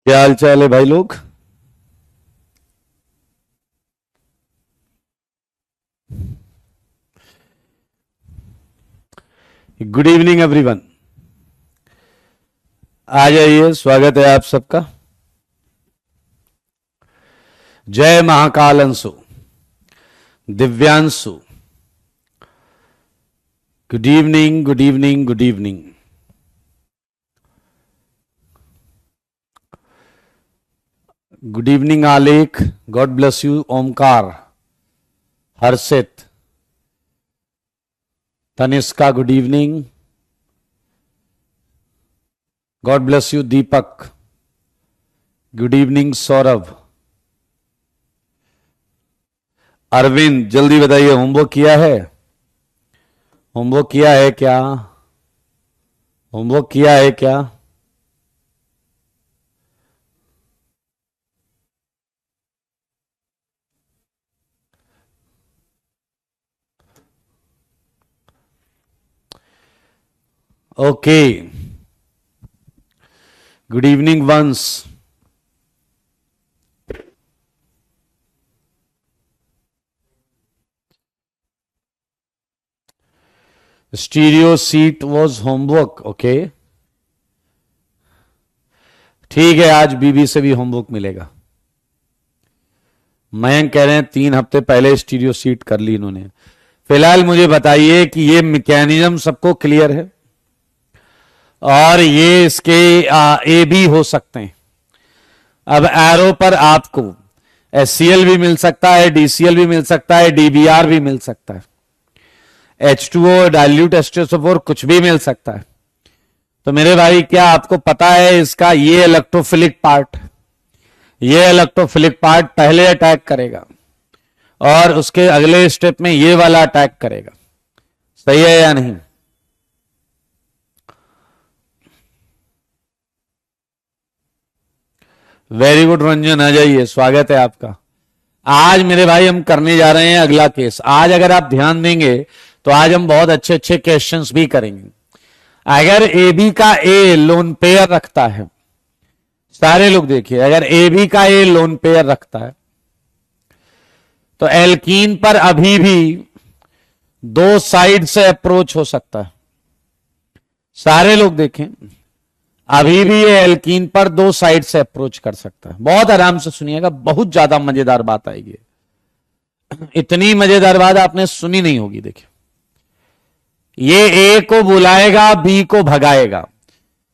क्या हाल चाल है भाई लोग। Good evening everyone. आ जाइए, स्वागत है आप सबका। जय Mahakal Anshu, Divyanshu. Good evening, good evening, good evening. Good evening Alekh, God bless you. Omkar, Harshit, Tanishka, good evening, God bless you. Deepak, good evening. Saurabh, Arvind, जल्दी बताइए होमवर्क किया है? होमवर्क किया है क्या? होमवर्क किया है क्या? Okay, good evening once. Stereo seat was homework, okay. ठीक है, आज बीबी से भी होमवर्क मिलेगा। मयंक कह रहे हैं 3 हफ्ते पहले स्टीरियो सीट कर ली इन्होंने। फिलहाल मुझे बताइए कि ये मैकेनिज्म सबको क्लियर है और ये इसके ए भी हो सकते हैं। अब एरो पर आपको एचसीएल भी मिल सकता है, डीसीएल भी मिल सकता है, डीबीआर भी मिल सकता है, H2O, डाइल्यूट H2SO4 कुछ भी मिल सकता है। तो मेरे भाई, क्या आपको पता है इसका ये इलेक्ट्रोफिलिक पार्ट, ये इलेक्ट्रोफिलिक पार्ट पहले अटैक करेगा और उसके अगले स्टेप में ये वाला अटैक करेगा। सही है या नहीं? वेरी गुड रंजन, आ जाइए, स्वागत है आपका। आज मेरे भाई हम करने जा रहे हैं अगला केस। आज अगर आप ध्यान देंगे तो आज हम बहुत अच्छे अच्छे क्वेश्चंस भी करेंगे। अगर ए बी का ए लोन पेयर रखता है, सारे लोग देखिए, अगर ए बी का ए लोन पेयर रखता है तो एल्कीन पर अभी भी 2 साइड से अप्रोच हो सकता है। सारे लोग देखें, अभी भी ये एल्कीन पर 2 साइड से अप्रोच कर सकता है। बहुत आराम से सुनिएगा, बहुत ज्यादा मजेदार बात आएगी। इतनी मजेदार बात आपने सुनी नहीं होगी। देखिए, ये ए को बुलाएगा, बी को भगाएगा।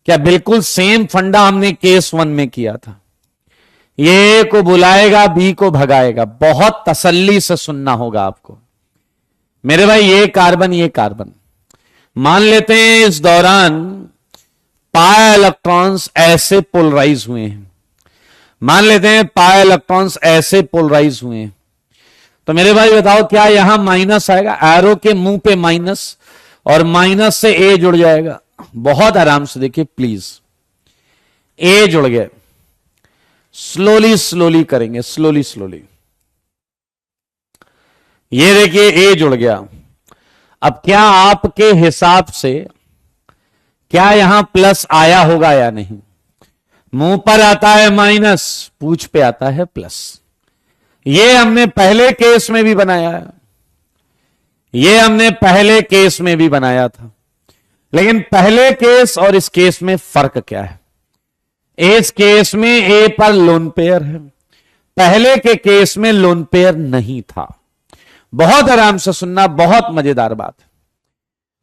क्या बिल्कुल सेम फंडा हमने केस 1 में किया था। ये ए को बुलाएगा, बी को भगाएगा। बहुत तसल्ली से सुनना होगा आपको मेरे भाई। ये कार्बन, ये कार्बन, मान लेते हैं इस दौरान पाई इलेक्ट्रॉन्स ऐसे पोलराइज हुए हैं। मान लेते हैं पाई इलेक्ट्रॉन्स ऐसे पोलराइज हुए हैं। तो मेरे भाई बताओ, क्या यहां माइनस आएगा? एरो के मुंह पे माइनस, और माइनस से ए जुड़ जाएगा। बहुत आराम से देखिए प्लीज, ए जुड़ गए। स्लोली स्लोली करेंगे, स्लोली स्लोली। ये देखिए ए जुड़ गया। अब क्या आपके हिसाब से क्या यहां प्लस आया होगा या नहीं? मुंह पर आता है माइनस, पूंछ पे आता है प्लस। ये हमने पहले केस में भी बनाया है, ये हमने पहले केस में भी बनाया था। लेकिन पहले केस और इस केस में फर्क क्या है? इस केस में ए पर लोन पेयर है, पहले के केस में लोन पेयर नहीं था। बहुत आराम से सुनना, बहुत मजेदार बात है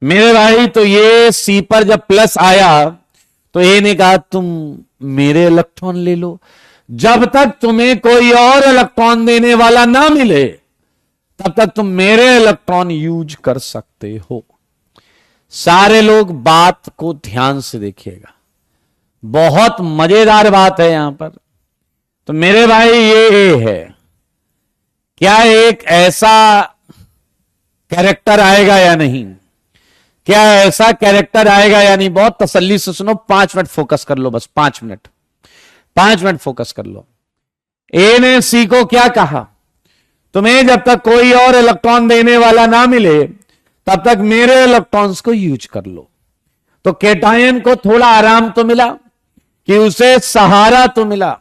मेरे भाई। तो ये सी पर जब प्लस आया तो ए ने कहा तुम मेरे इलेक्ट्रॉन ले लो, जब तक तुम्हें कोई और इलेक्ट्रॉन देने वाला ना मिले तब तक तुम मेरे इलेक्ट्रॉन यूज कर सकते हो। सारे लोग बात को ध्यान से देखिएगा, बहुत मजेदार बात है यहां पर। तो मेरे भाई, ये ए है। क्या एक ऐसा कैरेक्टर आएगा या नहीं? क्या ऐसा कैरेक्टर आएगा या नहीं? बहुत तसल्ली से सुनो, 5 मिनट फोकस कर लो, बस 5 मिनट, 5 मिनट फोकस कर लो। ए ने सी को क्या कहा? तुम्हें जब तक कोई और इलेक्ट्रॉन देने वाला ना मिले तब तक मेरे इलेक्ट्रॉन्स को यूज कर लो। तो कैटायन को थोड़ा आराम तो मिला कि उसे सहारा तो मिला,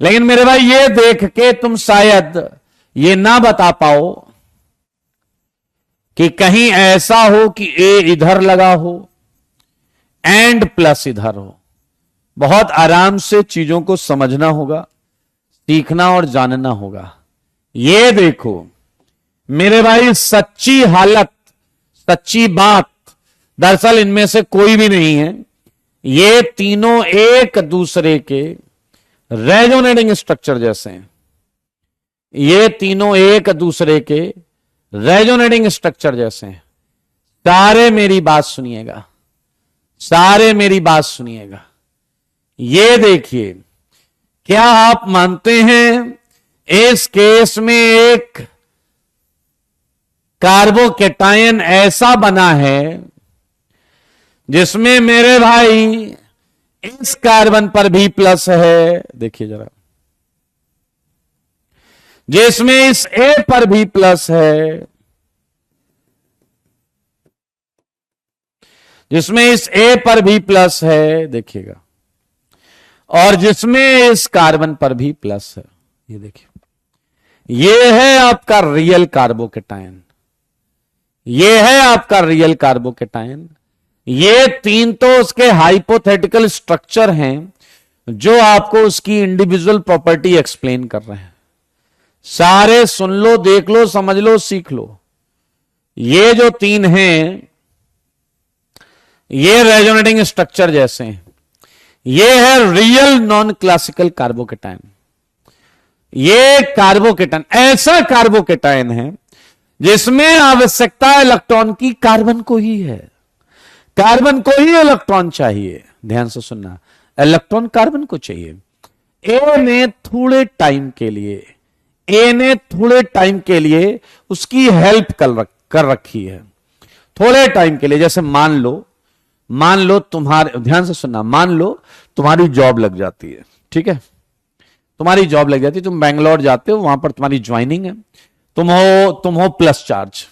लेकिन मेरे भाई ये देख के तुम शायद ये ना बता पाओ कि कहीं ऐसा हो कि ए इधर लगा हो एंड प्लस इधर हो। बहुत आराम से चीजों को समझना होगा, सीखना और जानना होगा। ये देखो मेरे भाई, सच्ची हालत, सच्ची बात, दरअसल इनमें से कोई भी नहीं है। ये तीनों एक दूसरे के रेजोनेटिंग स्ट्रक्चर जैसे हैं। ये तीनों एक दूसरे के रेजोनेटिंग स्ट्रक्चर जैसे हैं। सारे मेरी बात सुनिएगा, सारे मेरी बात सुनिएगा। ये देखिए, क्या आप मानते हैं इस केस में एक कार्बोकेटायन ऐसा बना है जिसमें मेरे भाई इस कार्बन पर भी प्लस है, देखिए जरा, जिसमें इस ए पर भी प्लस है, जिसमें इस ए पर भी प्लस है, देखिएगा, और जिसमें इस कार्बन पर भी प्लस है। ये देखिए, ये है आपका रियल कार्बोकेटायन, ये है आपका रियल कार्बोकेटायन। ये तीन तो उसके हाइपोथेटिकल स्ट्रक्चर हैं जो आपको उसकी इंडिविजुअल प्रॉपर्टी एक्सप्लेन कर रहे हैं। सारे सुन लो, देख लो, समझ लो, सीख लो। ये जो तीन हैं ये रेजोनेटिंग स्ट्रक्चर जैसे हैं। ये है रियल नॉन क्लासिकल कार्बोकेटायन। ये कार्बोकेटायन ऐसा कार्बोकेटायन है जिसमें आवश्यकता इलेक्ट्रॉन की कार्बन को ही है। कार्बन को ही इलेक्ट्रॉन चाहिए। ध्यान से सुनना, इलेक्ट्रॉन कार्बन को चाहिए। ए ने थोड़े टाइम के लिए, ए ने थोड़े टाइम के लिए उसकी हेल्प कर रखी है, थोड़े टाइम के लिए। जैसे मान लो तुम्हारे, ध्यान से सुनना, मान लो तुम्हारी जॉब लग जाती है, ठीक है, तुम्हारी जॉब लग जाती है, तुम बैंगलोर जाते हो, वहां पर तुम्हारी ज्वाइनिंग है, तुम हो प्लस चार्ज,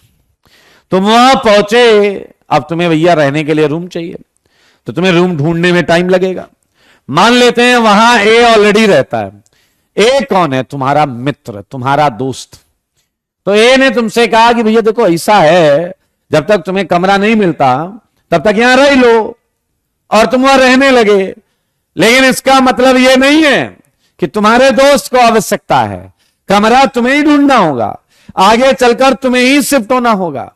तुम वहां पहुंचे। अब तुम्हें भैया रहने के लिए रूम चाहिए, तो तुम्हें रूम ढूंढने में टाइम लगेगा। मान लेते हैं वहां ए ऑलरेडी रहता है। ए कौन है? तुम्हारा मित्र, तुम्हारा दोस्त। तो ए ने तुमसे कहा कि भैया देखो ऐसा है, जब तक तुम्हें कमरा नहीं मिलता तब तक यहां रह लो, और तुम वहां रहने लगे। लेकिन इसका मतलब यह नहीं है कि तुम्हारे दोस्त को आवश्यकता है, कमरा तुम्हें ही ढूंढना होगा, आगे चलकर तुम्हें ही शिफ्ट होना होगा।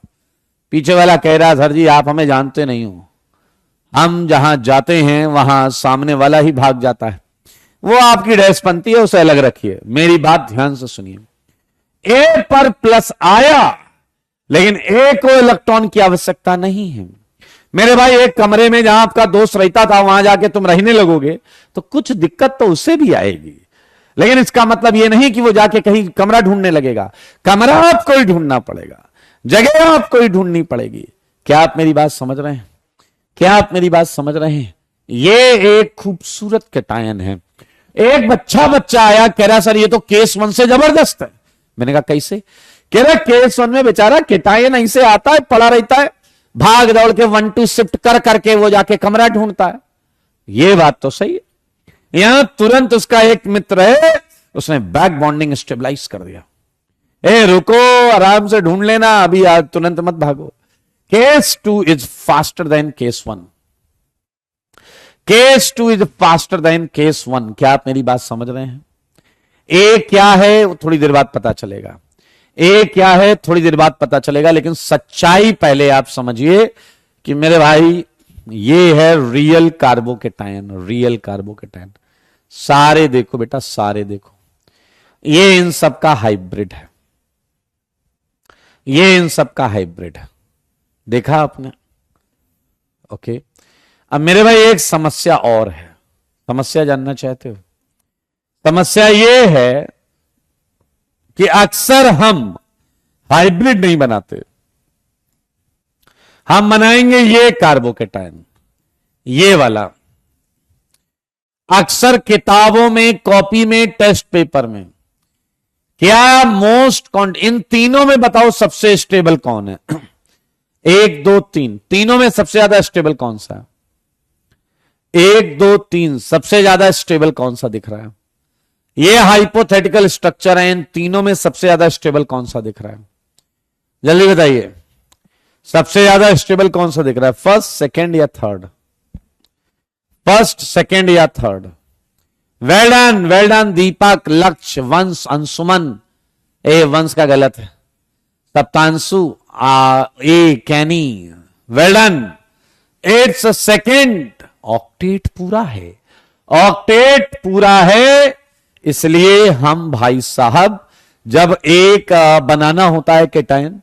पीछे वाला कह रहा, सर जी आप हमें जानते नहीं हो, हम जहां जाते हैं वहां सामने वाला ही भाग जाता है। वो आपकी डैशपंथी है, उसे अलग रखिए। मेरी बात ध्यान से सुनिए। ए पर प्लस आया, लेकिन ए को इलेक्ट्रॉन की आवश्यकता नहीं है। मेरे भाई, एक कमरे में जहां आपका दोस्त रहता था वहां जाके तुम रहने लगोगे तो कुछ दिक्कत तो उससे भी आएगी, लेकिन इसका मतलब यह नहीं कि वो जाके कहीं कमरा ढूंढने लगेगा। कमरा आपको ही ढूंढना पड़ेगा, जगह आपको ही ढूंढनी पड़ेगी। क्या आप मेरी बात समझ रहे हैं? क्या आप मेरी बात समझ रहे हैं? ये एक खूबसूरत कैटायन है। एक बच्चा आया, कह रहा सर ये तो केस 1 से जबरदस्त है। मैंने कहा कैसे? कह रहा केस 1 में बेचारा कैटायन ऐसे आता है, पड़ा रहता है, भाग दौड़ के 1 2 शिफ्ट कर करके वो जाके कमरा ढूंढता है। ये बात तो सही है। यहां तुरंत उसका एक मित्र है, उसने बैक बॉन्डिंग स्टेबलाइज कर दिया। ए रुको, आराम से ढूंढ लेना, अभी तुरंत मत भागो। Case 2 is faster than case 1। Case 2 is faster than case 1। क्या आप मेरी बात समझ रहे हैं? ए क्या है वो थोड़ी देर बाद पता चलेगा। ए क्या है थोड़ी देर बाद पता चलेगा, लेकिन सच्चाई पहले आप समझिए कि मेरे भाई ये है रियल कार्बोकेटायन। रियल कार्बोकेटायन सारे देखो बेटा, सारे देखो, ये इन सब का हाइब्रिड है। ये इन सब का हाइब्रिड है। देखा आपने? ओके। अब मेरे भाई एक समस्या और है। समस्या जानना चाहते हो? समस्या ये है कि अक्सर हम हाइब्रिड नहीं बनाते, हम बनाएंगे ये कार्बोकेटायन, ये वाला। अक्सर किताबों में, कॉपी में, टेस्ट पेपर में क्या इन तीनों में बताओ सबसे स्टेबल कौन है? 1 2 3, तीनों में सबसे ज्यादा स्टेबल कौन सा है? 1 2 3 सबसे ज्यादा स्टेबल कौन सा दिख रहा है? ये हाइपोथेटिकल स्ट्रक्चर है, इन तीनों में सबसे ज्यादा स्टेबल कौन सा दिख रहा है? जल्दी बताइए, सबसे ज्यादा स्टेबल कौन सा दिख रहा है? फर्स्ट, सेकंड या थर्ड? फर्स्ट, सेकंड या third? Well done Deepak, Lakshya, Vansh, Anshuman. ए वंश का गलत है, सप्तांशु, ए Kenny, well done. It's second, octet पूरा है, ऑक्टेट पूरा है। इसलिए हम भाई साहब जब एक बनाना होता है केटायन,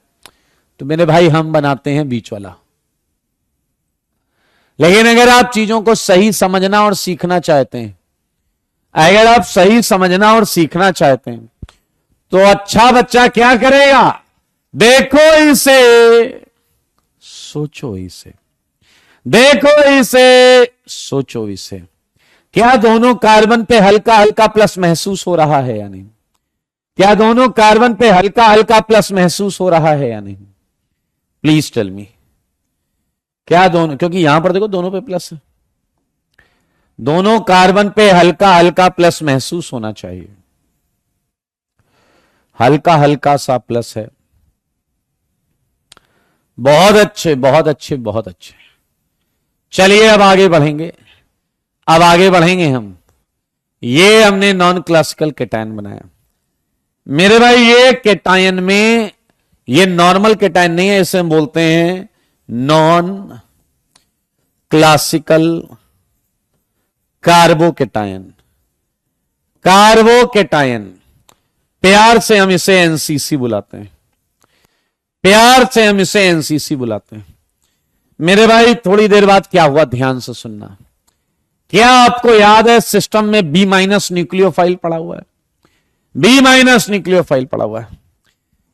तो मेरे भाई हम बनाते हैं बीच वाला। लेकिन अगर आप चीजों को सही समझना और सीखना चाहते हैं, अगर आप सही समझना और सीखना चाहते हैं, तो अच्छा बच्चा क्या करेगा? देखो इसे, सोचो इसे, देखो इसे, सोचो इसे। क्या दोनों कार्बन पे हल्का हल्का प्लस महसूस हो रहा है या नहीं? क्या दोनों कार्बन पे हल्का हल्का प्लस महसूस हो रहा है या नहीं? Please tell me. क्या दोनों, क्योंकि यहां पर देखो दोनों पे प्लस है, दोनों कार्बन पे हल्का हल्का प्लस महसूस होना चाहिए, हल्का हल्का सा प्लस है। बहुत अच्छे, बहुत अच्छे, बहुत अच्छे। चलिए अब आगे बढ़ेंगे, अब आगे बढ़ेंगे हम। ये हमने नॉन क्लासिकल केटायन बनाया। मेरे भाई ये केटायन में, ये नॉर्मल केटायन नहीं है, इसे हम बोलते हैं नॉन क्लासिकल कार्बोकेटायन। कार्बोकेटायन, प्यार से हम इसे एनसीसी बुलाते हैं, प्यार से हम इसे एनसीसी बुलाते हैं। मेरे भाई थोड़ी देर बाद क्या हुआ, ध्यान से सुनना। क्या आपको याद है सिस्टम में बी माइनस न्यूक्लियोफाइल पड़ा हुआ है? बी माइनस न्यूक्लियोफाइल पड़ा हुआ है।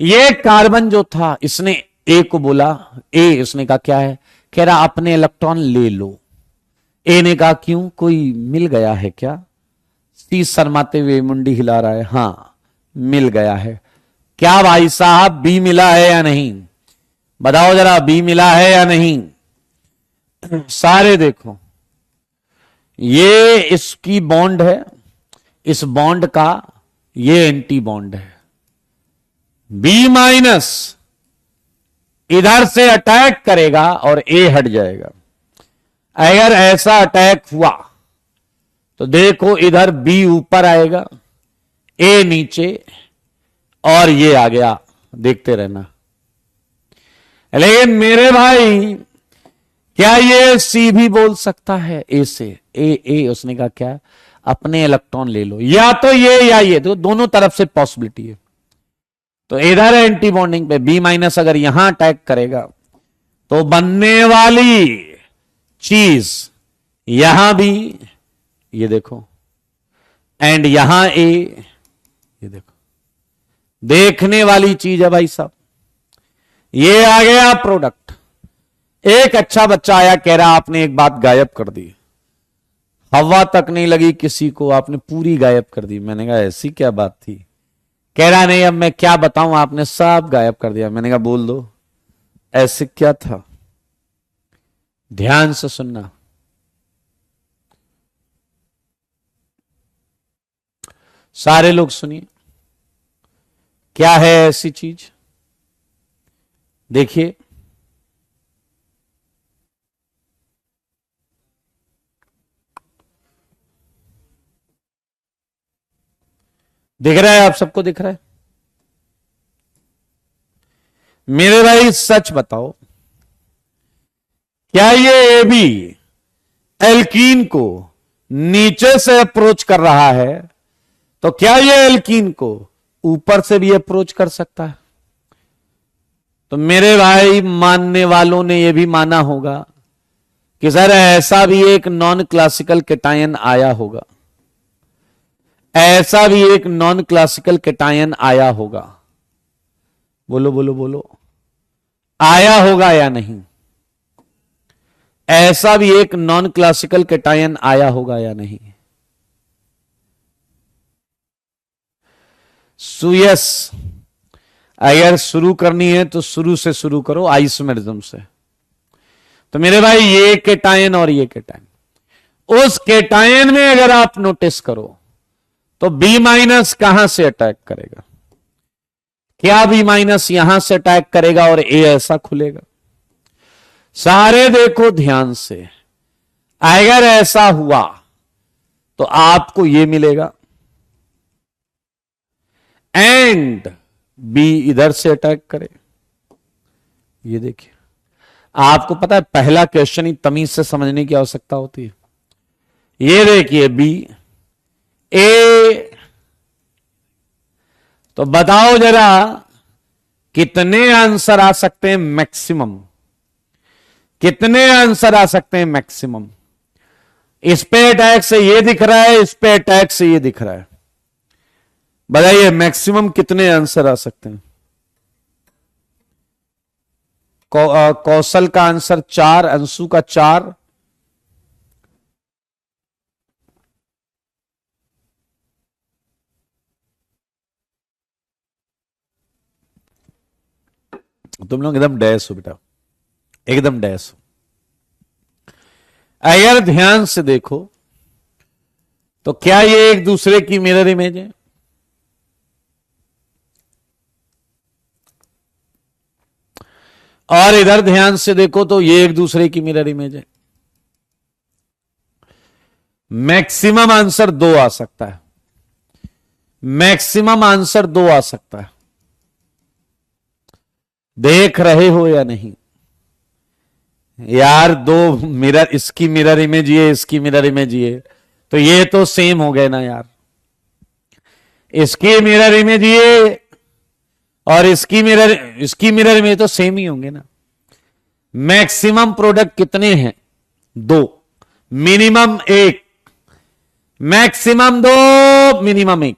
ये कार्बन जो था, इसने ए को बोला, ए इसने कहा क्या है? कह रहा अपने इलेक्ट्रॉन ले लो। ए ने कहा क्यों, कोई मिल गया है क्या? सी शर्माते हुए मुंडी हिला रहा है, हां मिल गया है। क्या भाई साहब बी मिला है या नहीं? बताओ जरा, बी मिला है या नहीं? सारे देखो, ये इसकी बॉन्ड है, इस बॉन्ड का ये एंटी बॉन्ड है। बी माइनस इधर से अटैक करेगा और ए हट जाएगा। अगर ऐसा अटैक हुआ तो देखो इधर बी ऊपर आएगा, ए नीचे, और ये आ गया, देखते रहना। लेकिन मेरे भाई क्या ये सी भी बोल सकता है ए से? ए उसने कहा क्या, अपने इलेक्ट्रॉन ले लो, या तो ये या ये, तो दोनों तरफ से पॉसिबिलिटी है। तो इधर एंटी बॉन्डिंग पे बी माइनस अगर यहां अटैक करेगा तो बनने वाली चीज यहां भी, ये देखो, एंड यहां ए, ये देखो, देखने वाली चीज है भाई साहब। ये आ गया प्रोडक्ट। एक अच्छा बच्चा आया, कह रहा आपने एक बात गायब कर दी, हवा तक नहीं लगी किसी को, आपने पूरी गायब कर दी। मैंने कहा ऐसी क्या बात थी? कह रहा नहीं अब मैं क्या बताऊं, आपने सब गायब कर दिया। मैंने कहा बोल दो ऐसे क्या था। ध्यान से सुनना, सारे लोग सुनिए, क्या है ऐसी चीज? देखिए, दिख रहा है? आप सबको दिख रहा है? मेरे भाई सच बताओ, क्या ये ए बी एल्कीन को नीचे से अप्रोच कर रहा है, तो क्या ये एल्कीन को ऊपर से भी अप्रोच कर सकता है? तो मेरे भाई मानने वालों ने यह भी माना होगा कि सर ऐसा भी एक नॉन क्लासिकल केटायन आया होगा, ऐसा भी एक नॉन क्लासिकल केटायन आया होगा। बोलो बोलो बोलो, आया होगा या नहीं? ऐसा भी एक नॉन क्लासिकल केटायन आया होगा या नहीं? सुयस, अगर शुरू करनी है तो शुरू से शुरू करो, आइसोमेरिज्म से। तो मेरे भाई ये केटायन और ये केटायन, उस केटायन में अगर आप नोटिस करो तो बी माइनस कहां से अटैक करेगा? क्या बी माइनस यहां से अटैक करेगा और ए ऐसा खुलेगा? सारे देखो ध्यान से, अगर ऐसा हुआ तो आपको ये मिलेगा एंड बी इधर से अटैक करे। ये देखिए, आपको पता है पहला क्वेश्चन ही तमीज से समझने की आवश्यकता होती है। ये देखिए बी ए, तो बताओ जरा कितने आंसर आ सकते हैं मैक्सिमम? कितने आंसर आ सकते हैं मैक्सिमम? इस पे अटैक से ये दिख रहा है, इस पे अटैक से ये दिख रहा है, बताइए मैक्सिमम कितने आंसर आ सकते हैं? कौशल का आंसर 4, अंशु का 4, तुम लोग एकदम डैश हो बेटा, एकदम डैश हो। अगर ध्यान से देखो तो क्या ये एक दूसरे की मिरर इमेज है? और इधर ध्यान से देखो तो ये एक दूसरे की मिरर इमेज है। मैक्सिमम आंसर 2 आ सकता है, मैक्सिमम आंसर 2 आ सकता है। देख रहे हो या नहीं यार? 2 मिरर, इसकी मिरर इमेज ये, इसकी मिरर इमेज ये, तो ये तो सेम हो गए ना यार। इसकी मिरर इमेज ये और इसकी मिरर इमेज तो सेम ही होंगे ना। मैक्सिमम प्रोडक्ट कितने हैं? 2, मिनिमम 1, मैक्सिमम 2, मिनिमम 1।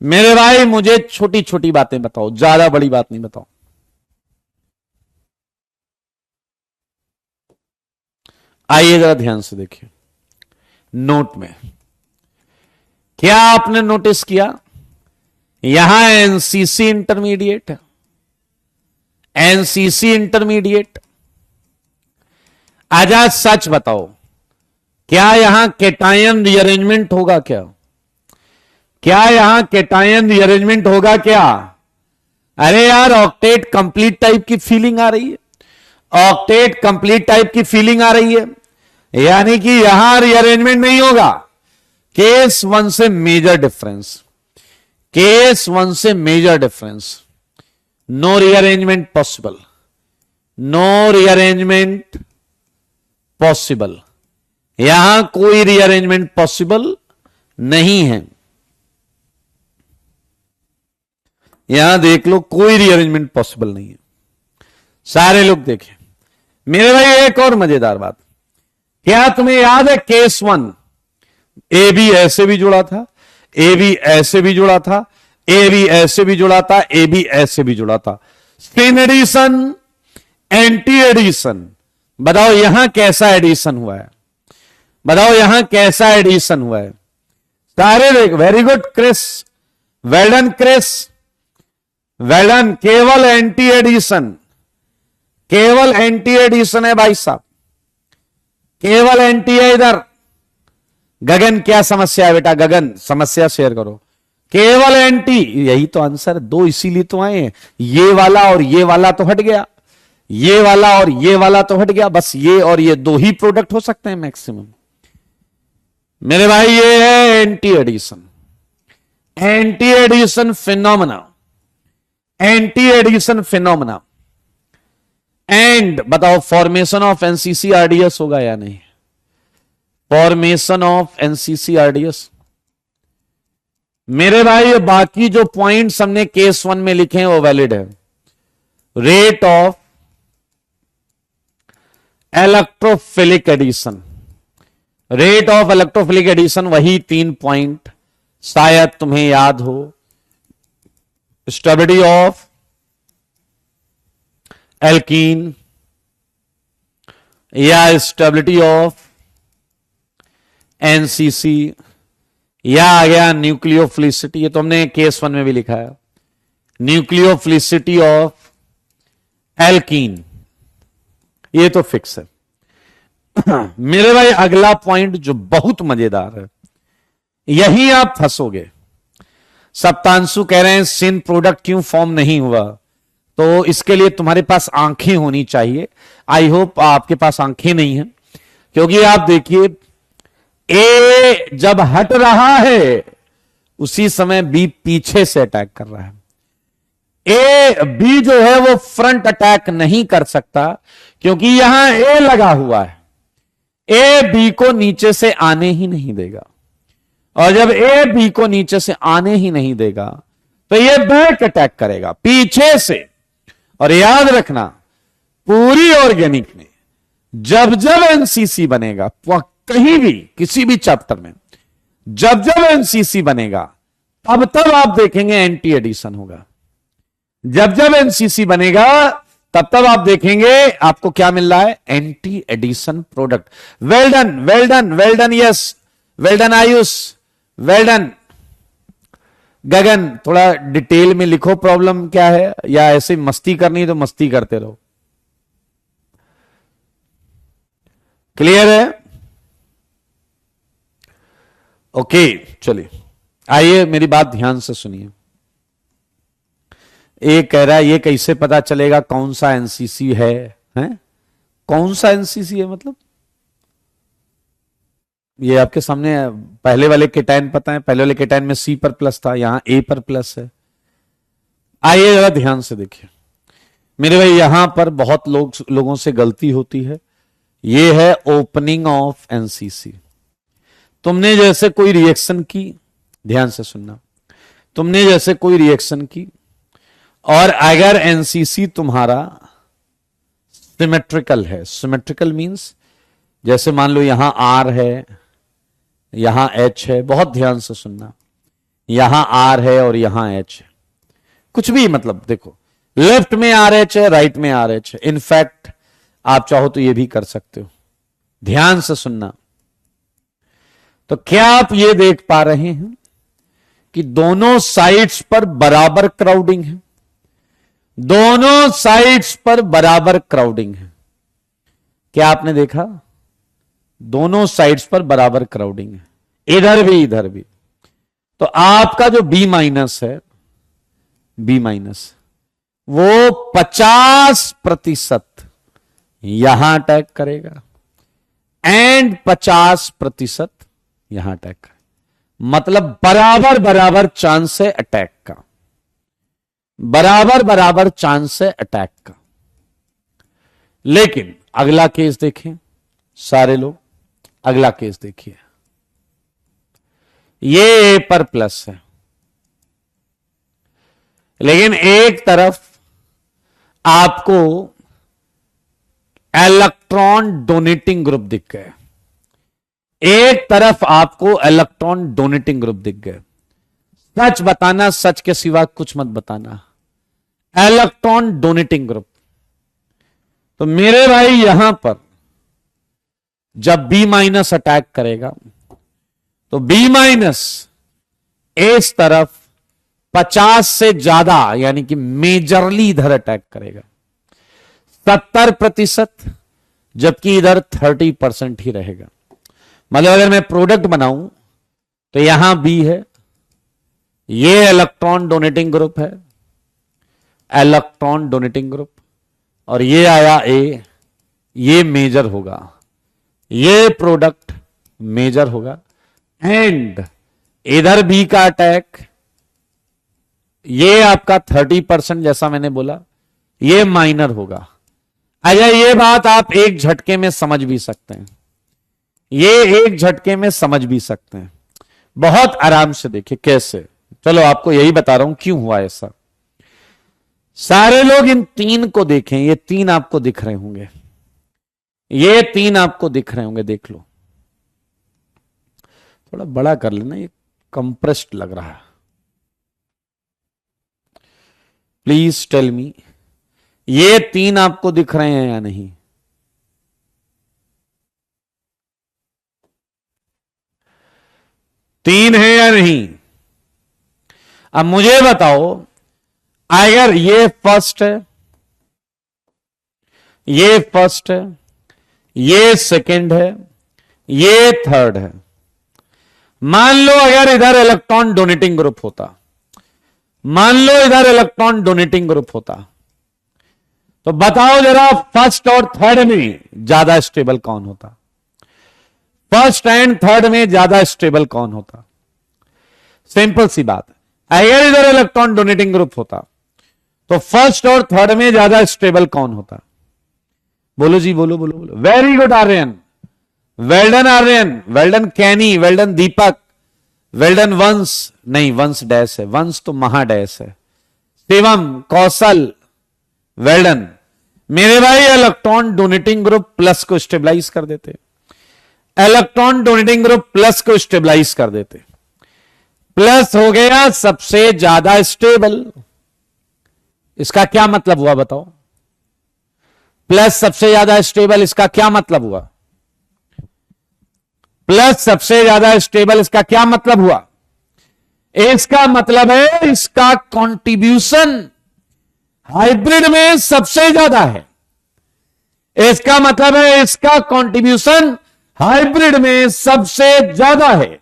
मेरे भाई मुझे छोटी छोटी बातें बताओ, ज्यादा बड़ी बात नहीं बताओ। आइए जरा ध्यान से देखिए नोट में, क्या आपने नोटिस किया? यहां एनसीसी इंटरमीडिएट है, एनसीसी इंटरमीडिएट। आजा सच बताओ, क्या यहां केटायन रीअरेंजमेंट होगा? क्या यहां केटायन रीअरेंजमेंट होगा क्या? अरे यार ऑक्टेट कंप्लीट टाइप की फीलिंग आ रही है, ऑक्टेट कंप्लीट टाइप की फीलिंग आ रही है, यानी कि यहां रीअरेंजमेंट नहीं होगा। केस 1 से मेजर डिफरेंस, केस 1 से major difference, no rearrangement possible, no rearrangement possible. यहां कोई रीअरेंजमेंट पॉसिबल नहीं है। यहां देख लो, कोई रीअरेंजमेंट पॉसिबल नहीं है। सारे लोग देखें मेरे भाई। एक और मजेदार बात, क्या तुम्हें याद है केस 1 ए बी ऐसे भी जुड़ा था, ए बी ऐसे भी जुड़ा था, ए बी ऐसे भी जुड़ा था, ए बी ऐसे भी जुड़ा था। स्पिन एडिशन, एंटी एडिशन, बताओ यहां कैसा एडिशन हुआ है? बताओ यहां कैसा एडिशन हुआ है? सारे देख, very good Chris, well done Chris, well done. केवल एंटी एडिशन, केवल एंटी एडिशन है भाई साहब, केवल एंटी है इधर। गगन क्या समस्या है बेटा? गगन समस्या शेयर करो। केवल एंटी, यही तो आंसर, 2 इसीलिए तो आए हैं। ये वाला और ये वाला तो हट गया, ये वाला और ये वाला तो हट गया, बस ये और ये 2 ही प्रोडक्ट हो सकते हैं मैक्सिमम। मेरे भाई ये है anti addition, anti addition phenomena, anti addition phenomena. And बताओ फॉर्मेशन ऑफ एनसीसी आरडीएस होगा या नहीं? Formation of NCC RDS. मेरे भाई बाकी जो पॉइंट्स हमने केस 1 में लिखे हैं वो वैलिड है। Rate of electrophilic addition, rate of electrophilic addition, वही 3 पॉइंट शायद तुम्हें याद हो। स्टेबिलिटी ऑफ एल्कीन या स्टेबिलिटी ऑफ एनसीसी, या आ गया न्यूक्लियोफिलिसिटी, ये तो हमने केस 1 में भी लिखा है, न्यूक्लियोफिलिसिटी ऑफ एल्कीन, ये तो फिक्स है। मेरे भाई अगला पॉइंट जो बहुत मजेदार है, यही आप फंसोगे। सप्तांशु कह रहे हैं सिन प्रोडक्ट क्यों फॉर्म नहीं हुआ, तो इसके लिए तुम्हारे पास आंखें होनी चाहिए। आई होप आपके पास आंखें नहीं है, क्योंकि आप देखिए ए जब हट रहा है उसी समय बी पीछे से अटैक कर रहा है। ए बी जो है वो फ्रंट अटैक नहीं कर सकता, क्योंकि यहां ए लगा हुआ है। ए बी को नीचे से आने ही नहीं देगा, और जब ए बी को नीचे से आने ही नहीं देगा तो ये बैक अटैक करेगा पीछे से। और याद रखना, पूरी ऑर्गेनिक में जब जब एनसीसी बनेगा, कहीं भी किसी भी चैप्टर में जब जब एनसीसी बनेगा, तब तब आप देखेंगे एंटी एडिशन होगा। जब जब एनसीसी बनेगा तब तब आप देखेंगे आपको क्या मिल रहा है, anti addition product. Well done, well done, well done, yes, well done Ayush, well done. Gagan, थोड़ा डिटेल में लिखो प्रॉब्लम क्या है, या ऐसे मस्ती करनी है तो मस्ती करते रहो। क्लियर है? ओके, चलिए आइए मेरी बात ध्यान से सुनिए। एक कह रहा है ये कैसे पता चलेगा कौन सा एनसीसी है, हैं? कौन सा एनसीसी है मतलब? ये आपके सामने पहले वाले केटाइन पता है, पहले वाले केटाइन में सी पर प्लस था, यहां ए पर प्लस है। आइए जरा ध्यान से देखिए मेरे भाई, यहां पर बहुत लोगों से गलती होती है। ये है ओपनिंग ऑफ एनसीसी। तुमने जैसे कोई रिएक्शन की, ध्यान से सुनना, तुमने जैसे कोई रिएक्शन की और अगर एनसीसी तुम्हारा सिमेट्रिकल है, सिमेट्रिकल मींस जैसे मान लो यहां आर है, यहां एच है, बहुत ध्यान से सुनना, यहां आर है और यहां एच है, कुछ भी मतलब देखो, लेफ्ट में आर एच है, राइट में आर एच है। इनफैक्ट आप चाहो तो ये भी कर सकते हो। ध्यान से सुनना, तो क्या आप ये देख पा रहे हैं कि दोनों साइड्स पर बराबर क्राउडिंग है, दोनों साइड्स पर बराबर क्राउडिंग है। क्या आपने देखा? दोनों साइड्स पर बराबर क्राउडिंग है, इधर भी इधर भी। तो आपका जो बी माइनस है, बी माइनस, वो 50% यहां अटैक करेगा एंड 50% यहां अटैक करेगा। मतलब बराबर बराबर चांस है अटैक का, बराबर बराबर चांस है अटैक का। लेकिन अगला केस देखें सारे लोग, अगला केस देखिए, ये ए पर प्लस है, लेकिन एक तरफ आपको इलेक्ट्रॉन डोनेटिंग ग्रुप दिख गए, एक तरफ आपको इलेक्ट्रॉन डोनेटिंग ग्रुप दिख गए। सच बताना, सच के सिवा कुछ मत बताना, इलेक्ट्रॉन डोनेटिंग ग्रुप। तो मेरे भाई यहां पर जब बी माइनस अटैक करेगा तो बी माइनस इस तरफ 50 से ज्यादा, यानी कि मेजरली इधर अटैक करेगा, 70%, जबकि इधर 30% ही रहेगा। मतलब अगर मैं प्रोडक्ट बनाऊं तो यहां बी है, ये इलेक्ट्रॉन डोनेटिंग ग्रुप है, इलेक्ट्रॉन डोनेटिंग ग्रुप, और ये आया ए, ये मेजर होगा, ये प्रोडक्ट मेजर होगा, एंड इधर बी का अटैक, ये आपका 30% जैसा मैंने बोला, ये माइनर होगा। अच्छा, ये बात आप एक झटके में समझ भी सकते हैं, ये एक झटके में समझ भी सकते हैं, बहुत आराम से देखिए कैसे। चलो आपको यही बता रहा हूं क्यों हुआ ऐसा। सारे लोग इन तीन को देखें, ये तीन आपको दिख रहे होंगे, ये तीन आपको दिख रहे होंगे, देख लो। थोड़ा बड़ा कर लेना, ये कंप्रेस्ड लग रहा है। प्लीज टेल मी, ये तीन आपको दिख रहे हैं या नहीं? तीन है या नहीं? अब मुझे बताओ, अगर ये फर्स्ट है, ये फर्स्ट है, ये सेकंड है, ये थर्ड है। मान लो अगर इधर इलेक्ट्रॉन डोनेटिंग ग्रुप होता, मान लो इधर इलेक्ट्रॉन डोनेटिंग ग्रुप होता, तो बताओ जरा फर्स्ट और थर्ड में ज्यादा स्टेबल कौन होता? फर्स्ट एंड थर्ड में ज्यादा स्टेबल कौन होता? सिंपल सी बात है। अगर इधर इलेक्ट्रॉन डोनेटिंग ग्रुप होता तो फर्स्ट और थर्ड में ज्यादा स्टेबल कौन होता? बोलो जी, बोलो बोलो बोलो। Very good Aryan, well done Aryan, well done Kenny, well done Deepak, well done Vansh, नहीं वंश डैश है, वंश तो महाडैश है, शिवम, कौशल, वेल्डन। मेरे भाई इलेक्ट्रॉन डोनेटिंग ग्रुप प्लस को स्टेबलाइज कर देते, इलेक्ट्रॉन डोनेटिंग ग्रुप प्लस को स्टेबलाइज कर देते। प्लस हो गया सबसे ज्यादा स्टेबल। इसका क्या मतलब हुआ बताओ? प्लस सबसे ज्यादा स्टेबल, इसका क्या मतलब हुआ? प्लस सबसे ज्यादा स्टेबल, इसका क्या मतलब हुआ? इसका मतलब है इसका कंट्रीब्यूशन हाइब्रिड में सबसे ज्यादा है। इसका मतलब है इसका कंट्रीब्यूशन हाइब्रिड में सबसे ज्यादा है।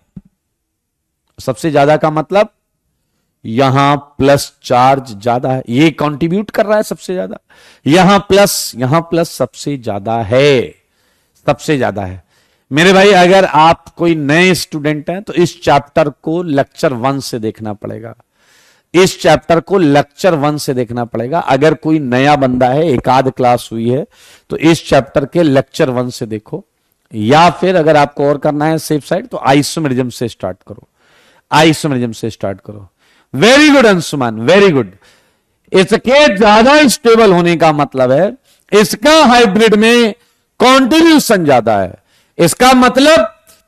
सबसे ज्यादा का मतलब यहां प्लस चार्ज ज्यादा है, ये कंट्रीब्यूट कर रहा है सबसे ज्यादा। यहां प्लस सबसे ज्यादा है, सबसे ज्यादा है। मेरे भाई अगर आप कोई नए स्टूडेंट हैं तो इस चैप्टर को लेक्चर 1 से देखना पड़ेगा, इस चैप्टर को लेक्चर 1 से देखना पड़ेगा। अगर कोई नया बंदा है, एक आध क्लास हुई है, तो इस चैप्टर के लेक्चर 1 से देखो, या फिर अगर आपको और करना है सेफ साइड तो आइसोमेरिज्म से स्टार्ट करो, आइसोमेरिज्म से स्टार्ट करो। Very good Anshuman, very good. इसके ज्यादा स्टेबल होने का मतलब है इसका हाइब्रिड में कॉन्ट्रीब्यूशन ज्यादा है, इसका मतलब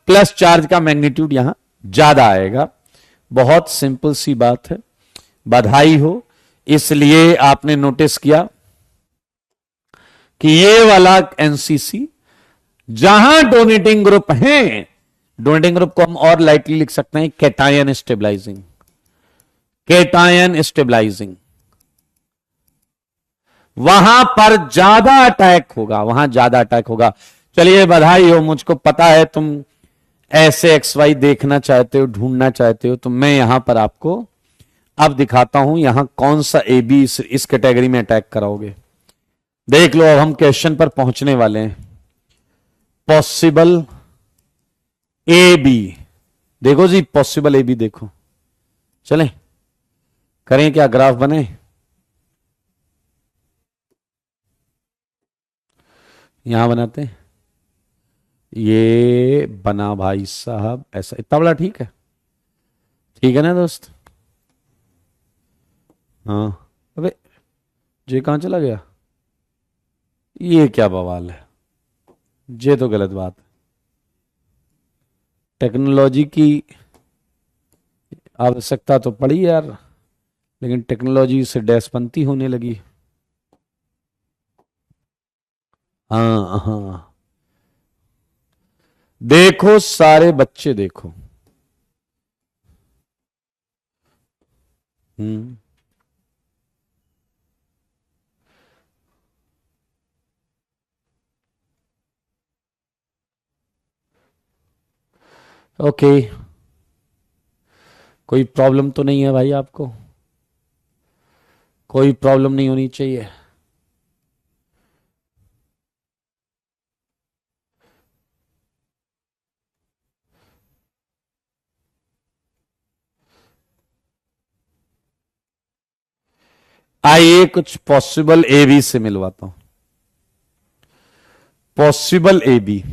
प्लस चार्ज का मैग्नीट्यूड यहां ज्यादा आएगा। बहुत सिंपल सी बात है, बधाई हो। इसलिए आपने नोटिस किया कि ये वाला एनसीसी जहां डोनेटिंग ग्रुप है, डोनेटिंग ग्रुप को हम और लाइटली लिख सकते हैं कैटायन स्टेबलाइजिंग, कैटायन स्टेबलाइजिंग। वहां पर ज्यादा अटैक होगा, वहां ज्यादा अटैक होगा। चलिए बधाई हो, मुझको पता है तुम ऐसे एक्स वाई देखना चाहते हो, ढूंढना चाहते हो, तो मैं यहां पर आपको अब दिखाता हूं यहां कौन सा ए बी इस कैटेगरी में अटैक कराओगे। देख लो, अब हम क्वेश्चन पर पहुंचने वाले हैं। पॉसिबल ए बी, देखो जी पॉसिबल ए बी देखो। चलें करें क्या, ग्राफ बने? यहां बनाते हैं, ये बना भाई साहब ऐसा, इतना बड़ा ठीक है, ठीक है ना दोस्त? हाँ। अबे ये कहां चला गया? ये क्या बवाल है, ये तो गलत बात है। टेक्नोलॉजी की आवश्यकता तो पड़ी यार, लेकिन टेक्नोलॉजी से डैशपंती होने लगी। हाँ हाँ, देखो सारे बच्चे देखो। हम्म, ओके, कोई प्रॉब्लम तो नहीं है भाई आपको? कोई प्रॉब्लम नहीं होनी चाहिए। आइए कुछ पॉसिबल ए बी से मिलवाता हूं। पॉसिबल ए बी,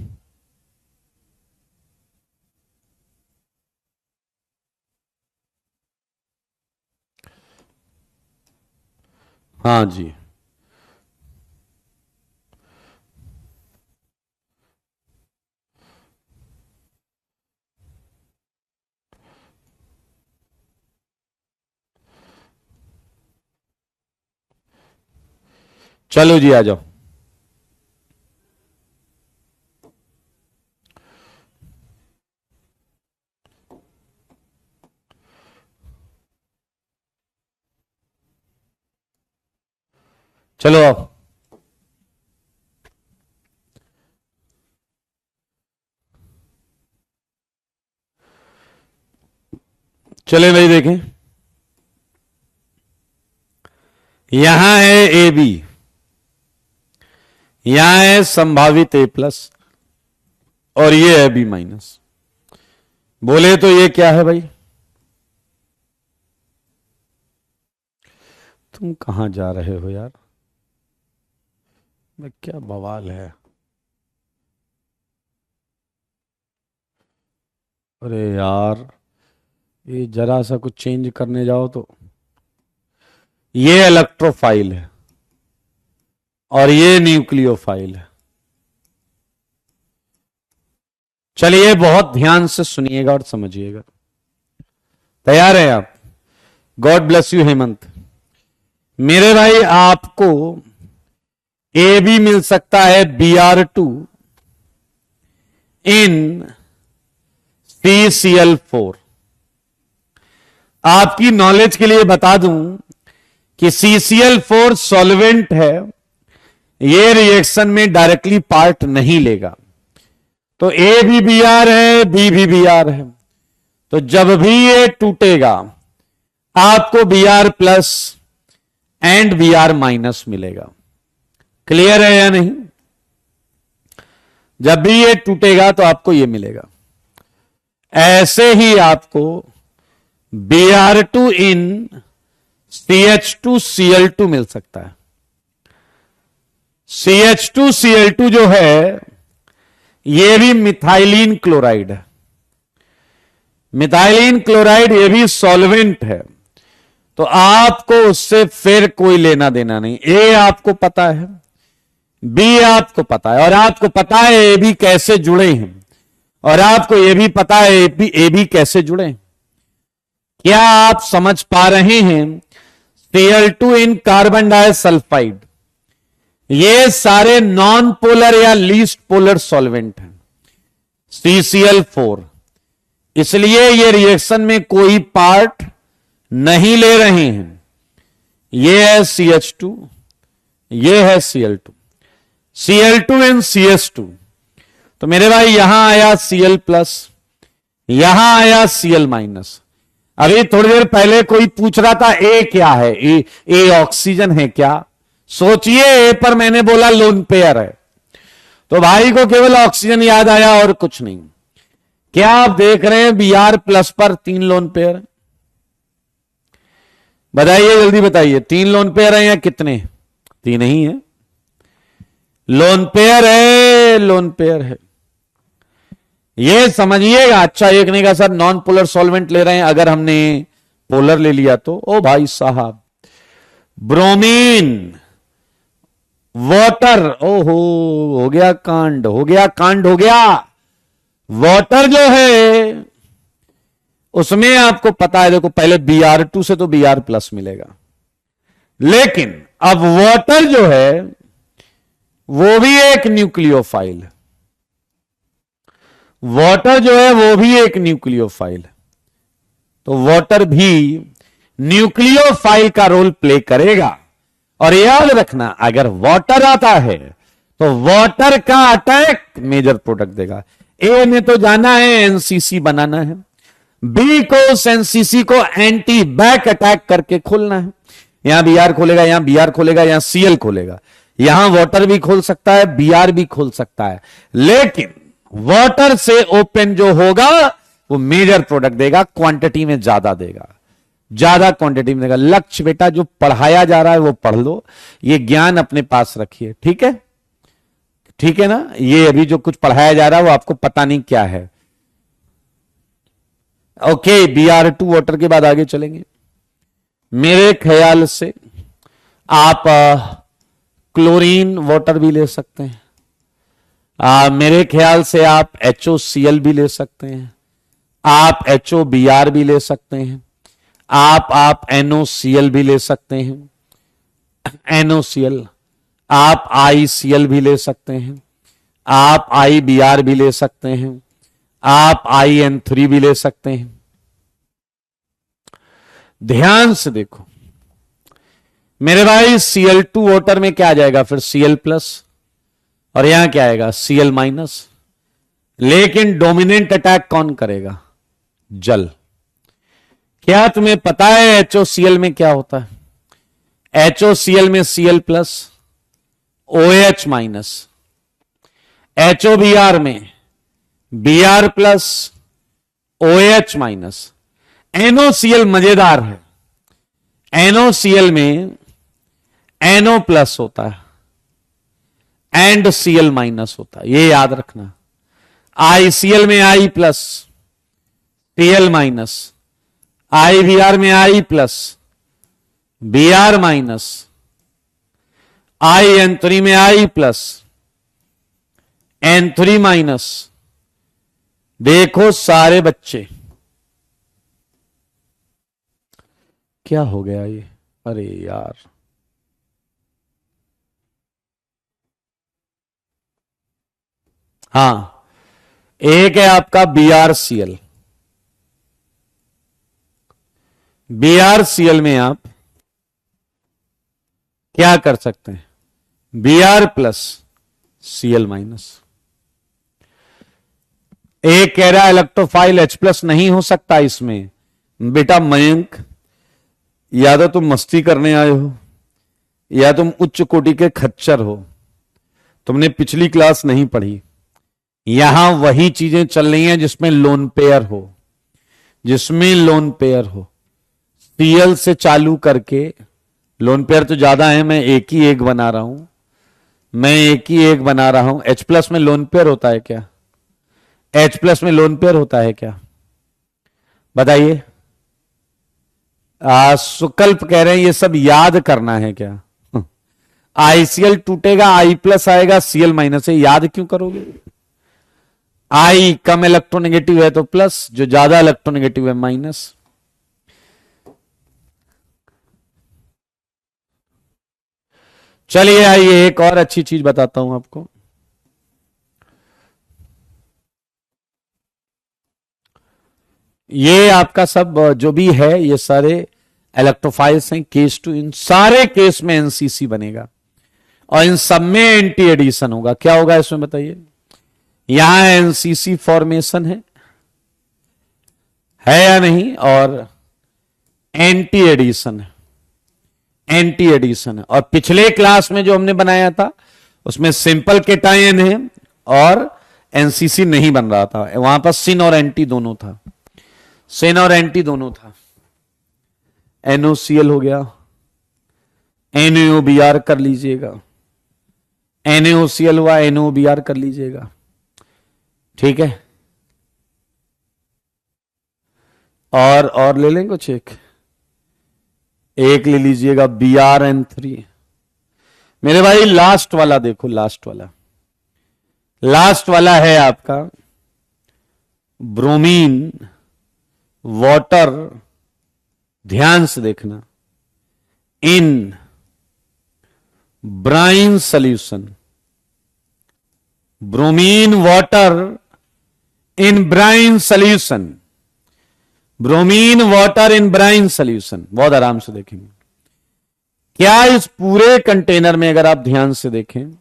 हाँ जी, चलो जी आ जाओ। चलो आओ। चले भाई देखें, यहां है ए बी, यहां है संभावित ए प्लस, और ये है बी माइनस। बोले तो ये क्या है भाई? तुम कहां जा रहे हो यार? क्या बवाल है? अरे यार, ये जरा सा कुछ चेंज करने जाओ तो ये इलेक्ट्रोफाइल है और ये न्यूक्लियोफाइल है। चलिए बहुत ध्यान से सुनिएगा और समझिएगा। तैयार है आप? God bless you Hemant. मेरे भाई, आपको ए बी मिल सकता है Br2 इन CCl4। आपकी नॉलेज के लिए बता दूं कि CCl4 सॉल्वेंट है, ये रिएक्शन में डायरेक्टली पार्ट नहीं लेगा। तो ए भी Br है, बी भी Br है, तो जब भी ये टूटेगा आपको Br plus and Br minus मिलेगा। क्लियर है या नहीं? जब भी ये टूटेगा तो आपको ये मिलेगा। ऐसे ही आपको Br2 इन CH2Cl2 मिल सकता है। CH2Cl2 जो है ये भी मिथाइलिन क्लोराइड है। मिथाइलिन क्लोराइड ये भी सॉल्वेंट है, तो आपको उससे फिर कोई लेना देना नहीं। ए आपको पता है, बी आपको पता है, और आपको पता है ए बी कैसे जुड़े हैं, और आपको ये भी पता है ए बी कैसे जुड़े हैं। क्या आप समझ पा रहे हैं? Cl2 इन कार्बन डाइसल्फाइड, ये सारे नॉन पोलर या लीस्ट पोलर सॉल्वेंट हैं। CCl4, इसलिए ये रिएक्शन में कोई पार्ट नहीं ले रहे हैं। ये है CH2, ये है Cl2, Cl2 इन CS2। तो मेरे भाई यहां आया Cl प्लस, यहां आया Cl माइनस। अभी थोड़ी देर पहले कोई पूछ रहा था ए क्या है, ए ऑक्सीजन है क्या? सोचिए, ए पर मैंने बोला लोन पेयर है, तो भाई को केवल ऑक्सीजन याद आया और कुछ नहीं। क्या आप देख रहे हैं Br प्लस पर 3 लोन पेयर? बताइए, जल्दी बताइए, 3 लोन पेयर है या कितने? 3 ही है। लोन पेयर है, लोन पेयर है, ये समझिएगा। अच्छा, एक ने कहा सर नॉन पोलर सॉल्वेंट ले रहे हैं, अगर हमने पोलर ले लिया तो? ओ भाई साहब, ब्रोमीन, वाटर, ओहो, हो गया कांड, हो गया कांड, हो गया। वाटर जो है उसमें आपको पता है, देखो पहले Br2 से तो Br प्लस मिलेगा, लेकिन अब वाटर जो है वो भी एक न्यूक्लियोफाइल है। वाटर जो है वो भी एक न्यूक्लियोफाइल है, तो वाटर भी न्यूक्लियोफाइल का रोल प्ले करेगा। और याद रखना, अगर वाटर आता है तो वाटर का अटैक मेजर प्रोडक्ट देगा। ए ने तो जाना है एनसीसी बनाना है, बी को एनसीसी को एंटी बैक अटैक करके खोलना है। यहां Br खोलेगा, यहां Br खोलेगा, यहां Cl खोलेगा, यहां वाटर भी खोल सकता है, Br भी खोल सकता है, लेकिन वाटर से ओपन जो होगा वो मेजर प्रोडक्ट देगा, क्वांटिटी में ज्यादा देगा, ज्यादा क्वांटिटी में देगा। लक्ष्य बेटा जो पढ़ाया जा रहा है वो पढ़ लो, ये ज्ञान अपने पास रखिए, ठीक है? ठीक है ना? ये अभी जो कुछ पढ़ाया जा रहा है वो आपको पता नहीं क्या है। ओके, Br2 वाटर के बाद आगे चलेंगे। मेरे ख्याल से आप क्लोरीन वाटर भी ले सकते हैं, मेरे ख्याल से आप HOCl भी ले सकते हैं, आप HOBr भी ले सकते हैं, आप NOCl भी ले सकते हैं, NOCl, आप ICl भी ले सकते हैं, आप IBr भी ले सकते हैं, आप IN3 भी ले सकते हैं। ध्यान से देखो मेरे भाई, Cl2 वाटर में क्या आ जाएगा फिर? Cl प्लस, और यहां क्या आएगा? Cl minus. लेकिन डोमिनेंट अटैक कौन करेगा? जल। क्या तुम्हें पता है HOCl में क्या होता है? HOCl में Cl plus OH minus, HOBr में Br plus OH minus. NOCl मजेदार है, NOCl में NO प्लस होता है एंड Cl माइनस होता है, ये याद रखना। ICl में I plus Cl minus, IBr में I plus Br minus, IN3 में I प्लस N3 माइनस। देखो सारे बच्चे, क्या हो गया ये? अरे यार, हाँ, एक है आपका BrCl। BrCl में आप क्या कर सकते हैं? Br plus Cl minus. एक कह रहा है इलेक्ट्रोफाइल H प्लस नहीं हो सकता इसमें। बेटा मयंक, या तो तुम मस्ती करने आए हो या तुम उच्च कोटि के खच्चर हो, तुमने पिछली क्लास नहीं पढ़ी। यहां वही चीजें चल रही हैं जिसमें लोन पेयर हो, जिसमें लोन पेयर हो। Cl से चालू करके, लोन पेयर तो ज्यादा है, मैं एक ही एक बना रहा हूं, मैं एक ही एक बना रहा हूं। H प्लस में लोन पेयर होता है क्या? H प्लस में लोन पेयर होता है क्या? बताइए। सुकल्प कह रहे हैं ये सब याद करना है क्या? ICl टूटेगा, I प्लस आएगा, Cl माइनस है, याद क्यों करोगे? I कम इलेक्ट्रोनेगेटिव है तो प्लस, जो ज्यादा इलेक्ट्रोनेगेटिव है माइनस। चलिए आइए एक और अच्छी चीज बताता हूं आपको। ये आपका सब जो भी है, ये सारे इलेक्ट्रोफाइल्स हैं केस टू। इन सारे केस में एनसीसी बनेगा और इन सब में एंटी एडिशन होगा। क्या होगा इसमें बताइए? यहां एनसीसी फॉर्मेशन है या नहीं, और एंटी एडिशन है, एंटी एडिशन है। और पिछले क्लास में जो हमने बनाया था उसमें सिंपल केटायन है और एनसीसी नहीं बन रहा था, वहां पर सिन और एंटी दोनों था, सिन और एंटी दोनों था। NOCl हो गया, NaOBr कर लीजिएगा, NaOCl हुआ, NaOBr कर लीजिएगा, ठीक है। और ले लें कुछ, एक ले लीजिएगा BrN3। मेरे भाई लास्ट वाला देखो, लास्ट वाला है आपका ब्रोमीन वाटर। ध्यान से देखना, in brine solution, bromine water in brine solution, bromine water in brine solution. बहुत आराम से देखेंगे। क्या इस पूरे कंटेनर में अगर आप ध्यान से देखें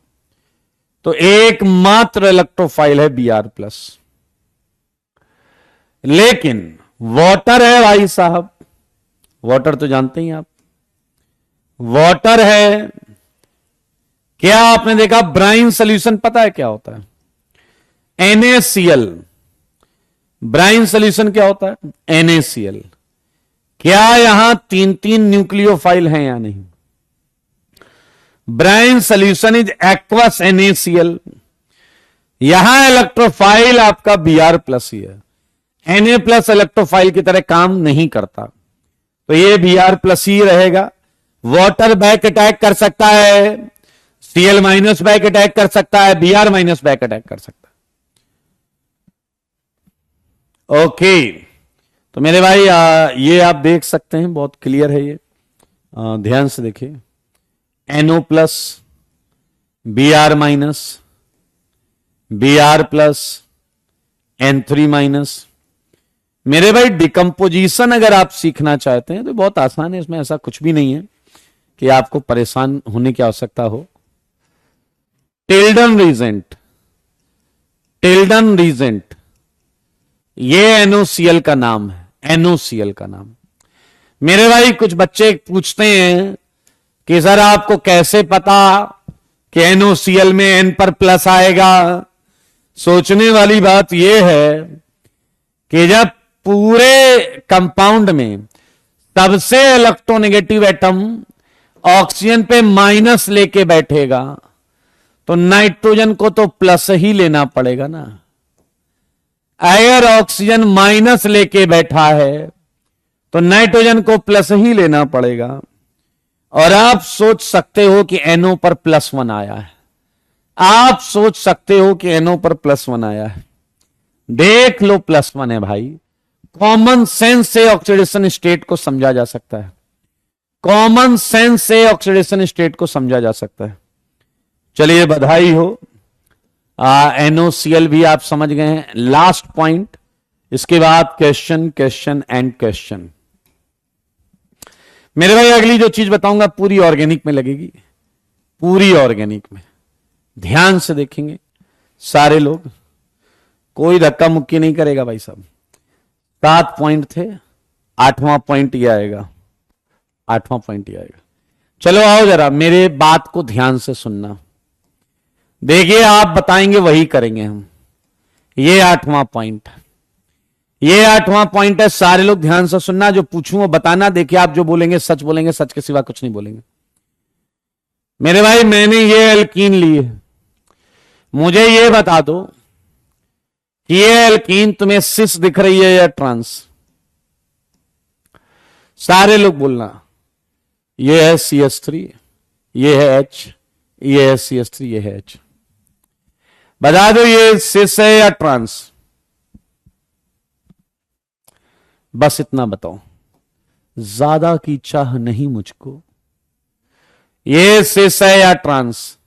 तो एकमात्र इलेक्ट्रोफाइल है Br प्लस, लेकिन वाटर है भाई साहब, वाटर तो जानते ही आप, वाटर है। क्या आपने देखा ब्राइन सॉल्यूशन? पता है क्या होता है? NaCl। ब्राइन सॉल्यूशन क्या होता है? NaCl। क्या यहां 3 न्यूक्लियोफाइल हैं या नहीं? Brine solution is aqueous NaCl। यहां इलेक्ट्रोफाइल आपका Br प्लस ही है, Na प्लस इलेक्ट्रोफाइल की तरह काम नहीं करता, तो ये Br प्लस ही रहेगा। वाटर बैक अटैक कर सकता है, Cl माइनस बैक अटैक कर सकता है, Br माइनस बैक अटैक कर सकता है। ओके, तो मेरे भाई ये आप देख सकते हैं, बहुत क्लियर है ये, ध्यान से देखिए। NO plus, Br minus, Br plus, N3 minus. मेरे भाई डिकम्पोजिशन अगर आप सीखना चाहते हैं तो बहुत आसान है, इसमें ऐसा कुछ भी नहीं है कि आपको परेशान होने की आवश्यकता हो। टिल्डन रीजेंट, टिल्डन रीजेंट, ये NOCl का नाम है, NOCl का नाम। मेरे भाई कुछ बच्चे पूछते हैं कि सर आपको कैसे पता कि NOCl में N पर प्लस आएगा। सोचने वाली बात यह है कि जब पूरे कंपाउंड में सबसे इलेक्ट्रोनेगेटिव एटम ऑक्सीजन पे माइनस लेके बैठेगा तो नाइट्रोजन को तो प्लस ही लेना पड़ेगा ना। अगर ऑक्सीजन माइनस लेके बैठा है तो नाइट्रोजन को प्लस ही लेना पड़ेगा। और आप सोच सकते हो कि NO पर +1 आया है, आप सोच सकते हो कि NO पर +1 आया है। देख लो +1 है भाई। कॉमन सेंस से ऑक्सीडेशन स्टेट को समझा जा सकता है, कॉमन सेंस से ऑक्सीडेशन स्टेट को समझा जा सकता है। चलिए बधाई हो, NOCl भी आप समझ गए हैं। लास्ट पॉइंट, इसके बाद क्वेश्चन क्वेश्चन एंड क्वेश्चन। मेरे भाई अगली जो चीज बताऊंगा पूरी ऑर्गेनिक में लगेगी, पूरी ऑर्गेनिक में। ध्यान से देखेंगे सारे लोग, कोई धक्का मुक्की नहीं करेगा भाई साहब। 7 पॉइंट थे, 8वां पॉइंट ये आएगा, 8वां पॉइंट ये आएगा। चलो आओ जरा मेरे बात को ध्यान से सुनना। देखिए आप बताएंगे वही करेंगे हम। ये 8वां पॉइंट, ये 8वां पॉइंट है। सारे लोग ध्यान से सुनना, जो पूछूंगा बताना। देखिए आप जो बोलेंगे सच बोलेंगे, सच के सिवा कुछ नहीं बोलेंगे। मेरे भाई मैंने ये एल्कीन ली है, मुझे ये बता दो कि ये एल्कीन तुम्हें सिस दिख रही है या ट्रांस? सारे लोग बोलना। ये है CH3, ये है H, ये है CH3, ये है H। बता दो ये सिस है या ट्रांस? बस इतना बताओ, ज्यादा की चाह नहीं मुझको। ये सिस है या trans?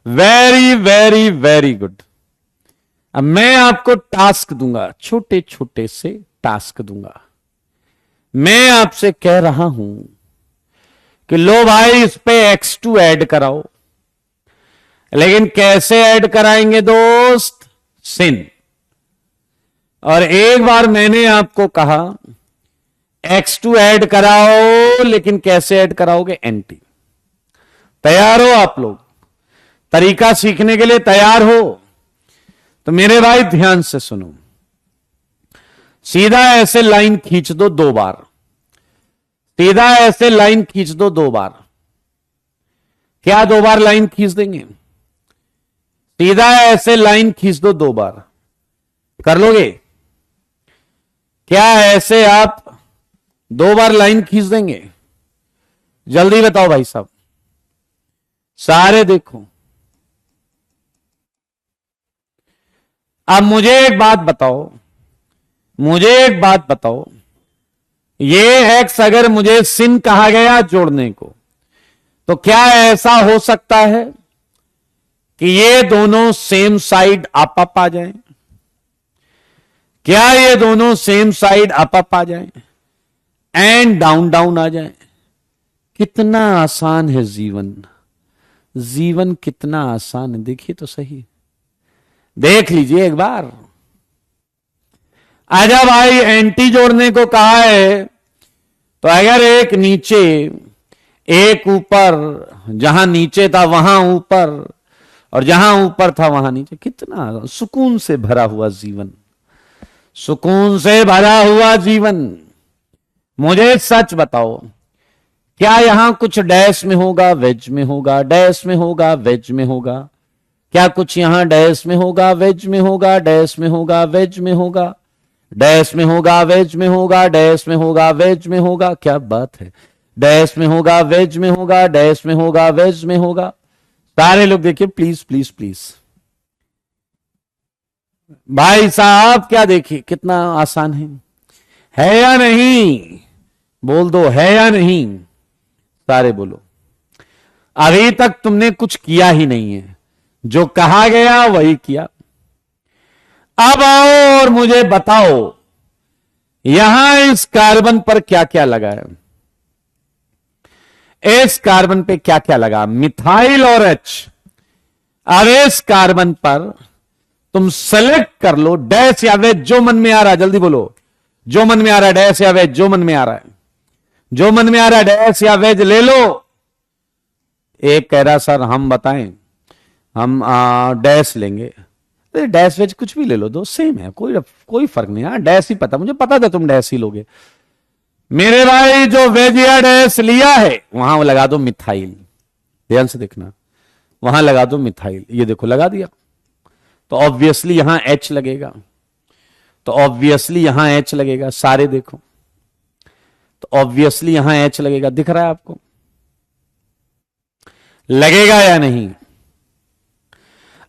Very very very good. अब मैं आपको टास्क दूंगा, छोटे छोटे से टास्क दूंगा। मैं आपसे कह रहा हूं कि लो भाई इस पे X2 ऐड कराओ, लेकिन कैसे ऐड कराएंगे दोस्त? सिन। और एक बार मैंने आपको कहा X2 ऐड कराओ, लेकिन कैसे ऐड कराओगे? NT। तैयार हो आप लोग? तरीका सीखने के लिए तैयार हो? तो मेरे भाई ध्यान से सुनो, सीधा ऐसे लाइन खींच दो 2 बार, सीधा ऐसे लाइन खींच दो 2 बार। क्या 2 बार लाइन खींच देंगे? सीधा ऐसे लाइन खींच दो 2 बार। कर लोगे? क्या ऐसे आप 2 बार लाइन खींच देंगे? जल्दी बताओ भाई साहब, सारे देखो। अब मुझे एक बात बताओ, मुझे एक बात बताओ, ये X अगर मुझे सिन कहा गया जोड़ने को, तो क्या ऐसा हो सकता है कि ये दोनों सेम साइड अप आ जाएं? क्या ये दोनों सेम साइड अप आ जाएं एंड डाउन डाउन आ जाएं? कितना आसान है जीवन, जीवन कितना आसान है। देखिए तो सही, देख लीजिए एक बार। आजा भाई एंटी जोड़ने को कहा है, तो अगर एक नीचे एक ऊपर, जहां नीचे था वहां ऊपर, और जहां ऊपर था वहां नीचे, कितना सुकून से भरा हुआ जीवन, सुकून से भरा हुआ जीवन। मुझे सच बताओ, क्या यहां कुछ डैश में होगा, वेज में होगा, डैश में होगा, वेज में होगा? क्या कुछ यहां डैश में होगा, वेज में होगा, डैश में होगा, वेज में होगा, डैश में होगा, वेज में होगा, डैश में होगा, वेज में होगा? क्या बात है, डैश में होगा, वेज में होगा, डैश में होगा, वेज में होगा। सारे लोग देखिए प्लीज प्लीज प्लीज। भाई साहब क्या देखिए कितना आसान है या नहीं? बोल दो, है या नहीं? सारे बोलो। अभी तक तुमने कुछ किया ही नहीं है, जो कहा गया वही किया। अब आओ और मुझे बताओ यहां इस कार्बन पर क्या क्या लगा है? इस कार्बन पे क्या क्या लगा? मिथाइल और H। अब इस कार्बन पर तुम सेलेक्ट कर लो डैश या वेज, जो मन में आ रहा, जल्दी बोलो। जो मन में आ रहा है डैश या वेज, जो मन में आ रहा है, जो मन में आ रहा है डैश या वेज ले लो। एक कह रहा सर हम बताएं, हम डैश लेंगे। डैश वेज कुछ भी ले लो, दो सेम है, कोई फर्क नहीं। हाँ डैश ही पता, मुझे पता था तुम डैश ही लोगे। मेरे भाई जो वेज या डैश लिया है वहां लगा दो मिथाइल, ध्यान से देखना, वहां लगा दो मिथाइल। ये देखो लगा दिया, तो ऑब्वियसली यहां एच लगेगा, तो ऑब्वियसली यहां एच लगेगा। सारे देखो, तो ऑब्वियसली यहां एच लगेगा। दिख रहा है आपको? लगेगा या नहीं?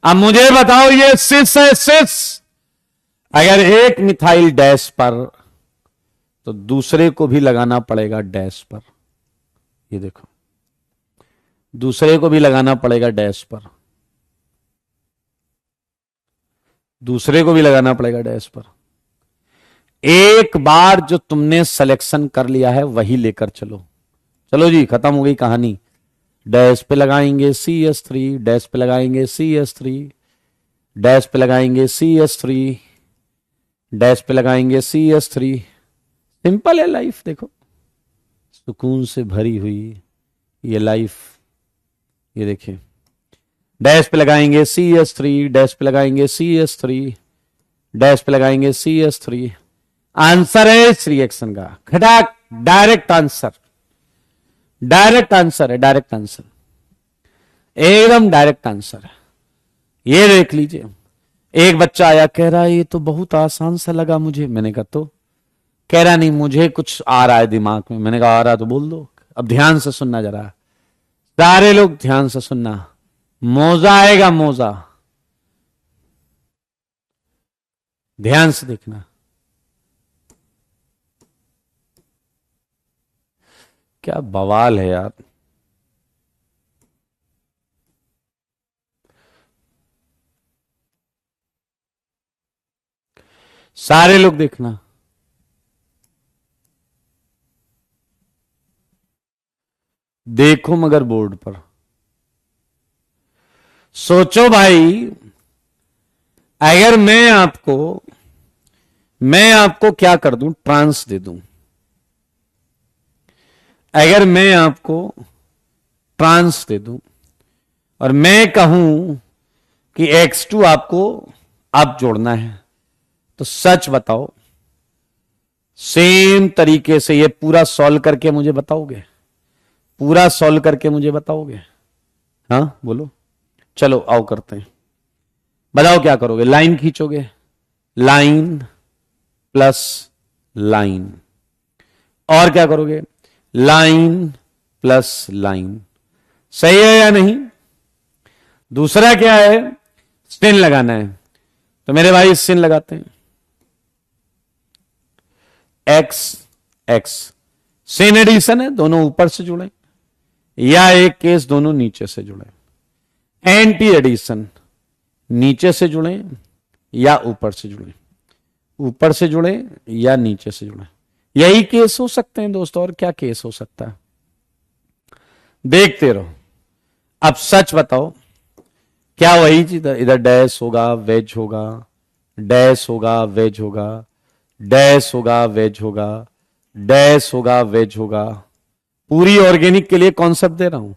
अब मुझे बताओ, ये सिस है, सिस। अगर एक मिथाइल डैश पर, तो दूसरे को भी लगाना पड़ेगा डैश पर। ये देखो, दूसरे को भी लगाना पड़ेगा डैश पर, दूसरे को भी लगाना पड़ेगा डैश पर। एक बार जो तुमने सिलेक्शन कर लिया है वही लेकर चलो। चलो जी, खत्म हो गई कहानी। डैश पे लगाएंगे CH3, डैश पे लगाएंगे CH3, डैश पे लगाएंगे CH3, डैश पे लगाएंगे CH3। सिंपल है लाइफ। देखो, सुकून से भरी हुई ये लाइफ। ये देखिए, डैश पे लगाएंगे CH3, डैश पे लगाएंगे CH3, डैश पे लगाएंगे CH3। आंसर है इस रिएक्शन का खटाक, डायरेक्ट आंसर, डायरेक्ट आंसर है, डायरेक्ट आंसर, एकदम डायरेक्ट आंसर है। ये देख लीजिए, एक बच्चा आया कह रहा है ये तो बहुत आसान सा लगा मुझे। मैंने कहा तो? कह रहा नहीं मुझे कुछ आ रहा है दिमाग में। मैंने कहा आ रहा तो बोल दो। अब ध्यान से सुनना जरा, सारे लोग ध्यान से सुनना। मोजा आएगा, मोजा, ध्यान से देखना। क्या बवाल है यार। सारे लोग देखना, देखो मगर बोर्ड पर सोचो भाई। अगर मैं आपको क्या कर दूं, ट्रांस दे दूं। अगर मैं आपको ट्रांस दे दूं और मैं कहूं कि X2 आपको अब जोड़ना है, तो सच बताओ, सेम तरीके से ये पूरा सॉल्व करके मुझे बताओगे? पूरा सॉल्व करके मुझे बताओगे? हाँ बोलो। चलो आओ करते हैं। बताओ क्या करोगे? लाइन खींचोगे, लाइन प्लस लाइन, और क्या करोगे? Line plus line. सही है या नहीं? दूसरा क्या है? स्पिन लगाना है। तो मेरे भाई स्पिन लगाते हैं, एक्स एक्स। सेम एडिशन है, दोनों ऊपर से जुड़े, या एक केस दोनों नीचे से जुड़े। एंटी एडिशन, नीचे से जुड़े या ऊपर से जुड़े, ऊपर से जुड़े या नीचे से जुड़े। यही केस हो सकते हैं दोस्तों, और क्या केस हो सकता है? देखते रहो। अब सच बताओ, क्या वही चीज? इधर डैश होगा, वेज होगा, डैश होगा, वेज होगा, डैश होगा, वेज होगा, डैश होगा, वेज होगा। पूरी ऑर्गेनिक के लिए कॉन्सेप्ट दे रहा हूं।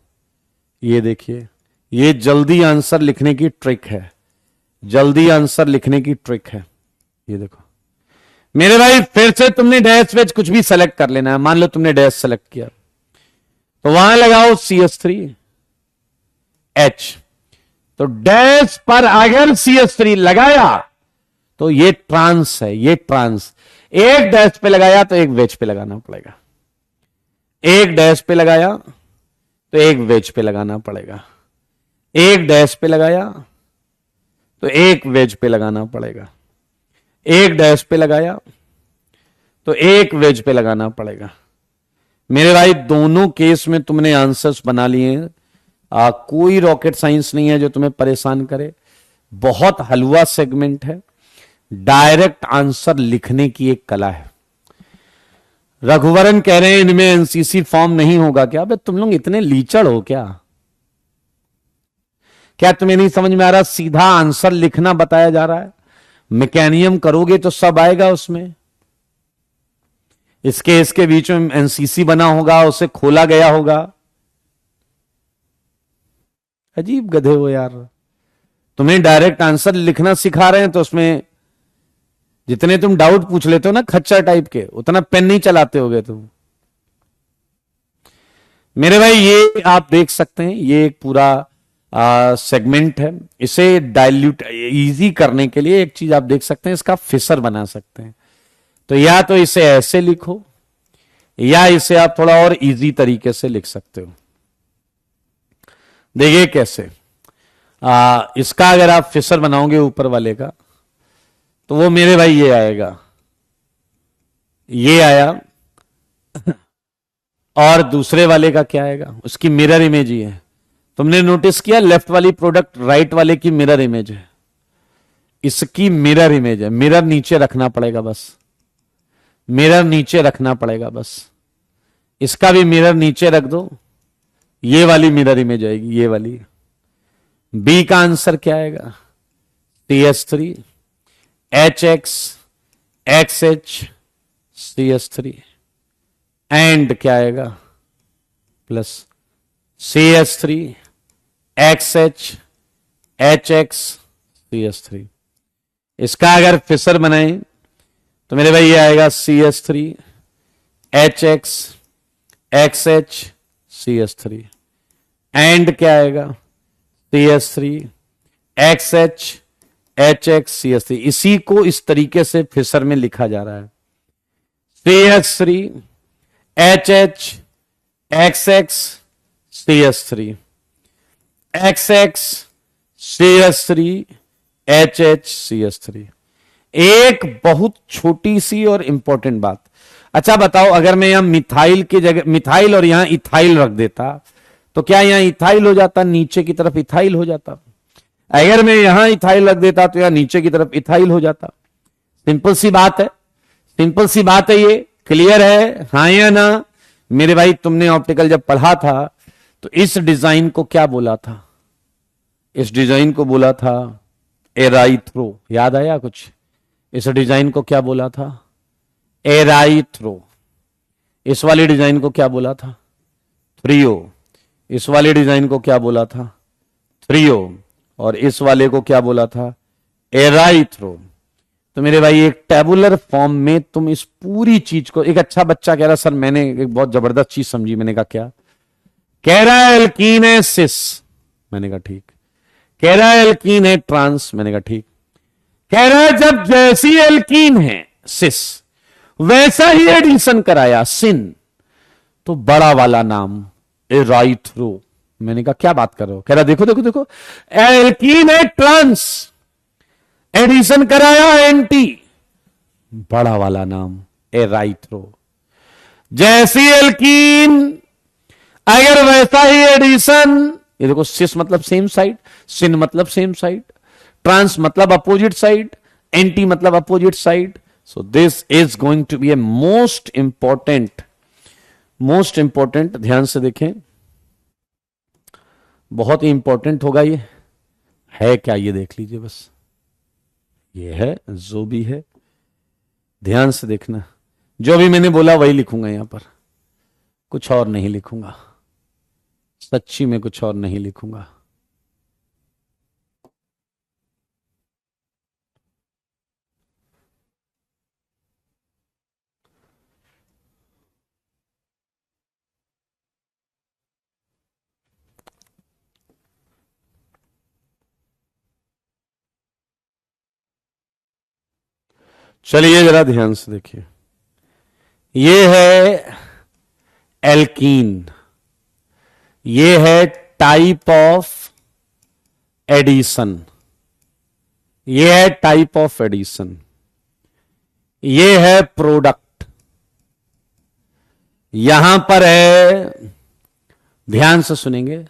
ये देखिए, ये जल्दी आंसर लिखने की ट्रिक है, जल्दी आंसर लिखने की ट्रिक है। ये देखो मेरे भाई, फिर से तुमने डैश वेज कुछ भी सेलेक्ट कर लेना है। मान लो तुमने डैश सेलेक्ट किया, तो वहां लगाओ CH3 H। तो डैश पर अगर CH3 लगाया तो ये ट्रांस है, ये ट्रांस। एक डैश पे लगाया तो एक वेज पे लगाना पड़ेगा, एक डैश पे लगाया तो एक वेज पे लगाना पड़ेगा, एक डैश पे लगाया तो एक वेज पे लगाना पड़ेगा, एक डैश पे लगाया तो एक वेज पे लगाना पड़ेगा। मेरे भाई दोनों केस में तुमने आंसर्स बना लिए हैं। कोई रॉकेट साइंस नहीं है जो तुम्हें परेशान करे। बहुत हलवा सेगमेंट है, डायरेक्ट आंसर लिखने की एक कला है। रघुवरन कह रहे हैं इनमें एनसीसी फॉर्म नहीं होगा क्या? बे तुम लोग इतने लीचड़ हो क्या? क्या तुम्हें नहीं समझ में आ रहा? सीधा आंसर लिखना बताया जा रहा है। मैकेनियम करोगे तो सब आएगा उसमें। इसके बीच में एनसीसी बना होगा, उसे खोला गया होगा। अजीब गधे हो यार। तुम्हें डायरेक्ट आंसर लिखना सिखा रहे हैं तो उसमें जितने तुम डाउट पूछ लेते हो ना खच्चर टाइप के, उतना पेन नहीं चलाते होगे तुम। मेरे भाई ये आप देख सकते हैं, ये एक पूरा सेगमेंट है। इसे डाइल्यूट इजी करने के लिए एक चीज आप देख सकते हैं, इसका फिसर बना सकते हैं। तो या तो इसे ऐसे लिखो या इसे आप थोड़ा और इजी तरीके से लिख सकते हो। देखिए कैसे। इसका अगर आप फिसर बनाओगे ऊपर वाले का, तो वो मेरे भाई ये आएगा, ये आया। और दूसरे वाले का क्या आएगा, उसकी मिरर इमेज ही है। तुमने नोटिस किया लेफ्ट वाली प्रोडक्ट राइट वाले की मिरर इमेज है, इसकी मिरर इमेज है। मिरर नीचे रखना पड़ेगा बस, मिरर नीचे रखना पड़ेगा बस। इसका भी मिरर नीचे रख दो, ये वाली मिरर इमेज आएगी, ये वाली। बी का आंसर क्या आएगा, CS3 HX XH CS3 and क्या आएगा plus CS3 XH HX CS3। इसका अगर फिसर बनाएं तो मेरे भाई ये आएगा CS3 HX XH CS3 and क्या आएगा CS3 XH HX CS3। इसी को इस तरीके से फिसर में लिखा जा रहा है, CS3 HH XX CS3 XX CS3 HH CS3। एक बहुत छोटी सी और इंपॉर्टेंट बात। अच्छा बताओ, अगर मैं यहां मिथाइल की जगह मिथाइल और यहां इथाइल रख देता तो क्या यहां इथाइल हो जाता, नीचे की तरफ इथाइल हो जाता? अगर मैं यहां इथाइल रख देता तो यहां नीचे की तरफ इथाइल हो जाता। सिंपल सी बात है, सिंपल सी बात है। ये क्लियर है, हाँ या ना? मेरे भाई तुमने ऑप्टिकल जब पढ़ा था तो इस डिजाइन को क्या बोला था? इस डिजाइन को बोला था एराइथ्रो। याद आया कुछ? इस डिजाइन को क्या बोला था? एराइथ्रो। इस वाली डिजाइन को क्या बोला था? थ्रियो। इस वाली डिजाइन को क्या बोला था? थ्रियो। और इस वाले को क्या बोला था? एराइथ्रो। तो मेरे भाई एक टेबुलर फॉर्म में तुम इस पूरी चीज को, एक अच्छा बच्चा कह रहा सर मैंने एक बहुत जबरदस्त चीज समझी। मैंने कहा क्या? कह रहा है एल्कीन है सिस। मैंने कहा ठीक। कह रहा है एल्कीन है ट्रांस। मैंने कहा ठीक। कह रहा है जब जैसी एल्कीन है सिस वैसा ही एडिशन कराया सिन, तो बड़ा वाला नाम एराइथ्रो। मैंने कहा क्या बात कर रहे हो? कह रहा देखो देखो देखो, एल्कीन है ट्रांस, एडिशन कराया एंटी, बड़ा वाला नाम एराइथ्रो। जैसी एल्कीन अगर वैसा ही एडिशन, ये देखो सिस मतलब सेम साइड, सिन मतलब सेम साइड, ट्रांस मतलब अपोजिट साइड, एंटी मतलब opposite side. So this is going to be a most important. ध्यान से देखें, बहुत ही इंपॉर्टेंट होगा। ये है क्या? ये देख लीजिए बस, ये है जो भी है। ध्यान से देखना, जो भी मैंने बोला वही लिखूंगा यहां पर, कुछ और नहीं लिखूंगा। सच्ची में कुछ और नहीं लिखूंगा। चलिए जरा ध्यान से देखिए, ये है एल्कीन, ये है टाइप ऑफ एडिशन, ये है टाइप ऑफ एडिशन, ये है प्रोडक्ट। यहां पर है, ध्यान से सुनेंगे,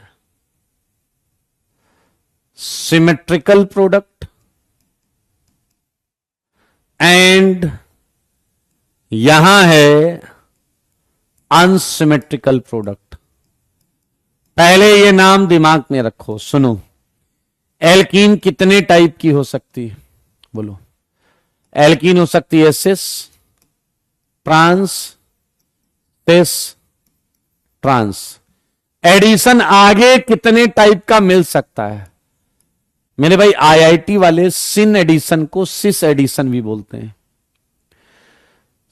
सिमेट्रिकल प्रोडक्ट एंड यहां है अनसिमेट्रिकल प्रोडक्ट। पहले ये नाम दिमाग में रखो, सुनो। एल्कीन कितने टाइप की हो सकती है? बोलो। एल्कीन हो सकती है सिस, ट्रांस, सिस ट्रांस। एडिशन आगे कितने टाइप का मिल सकता है मेरे भाई? आईआईटी वाले सिन एडिशन को सिस एडिशन भी बोलते हैं।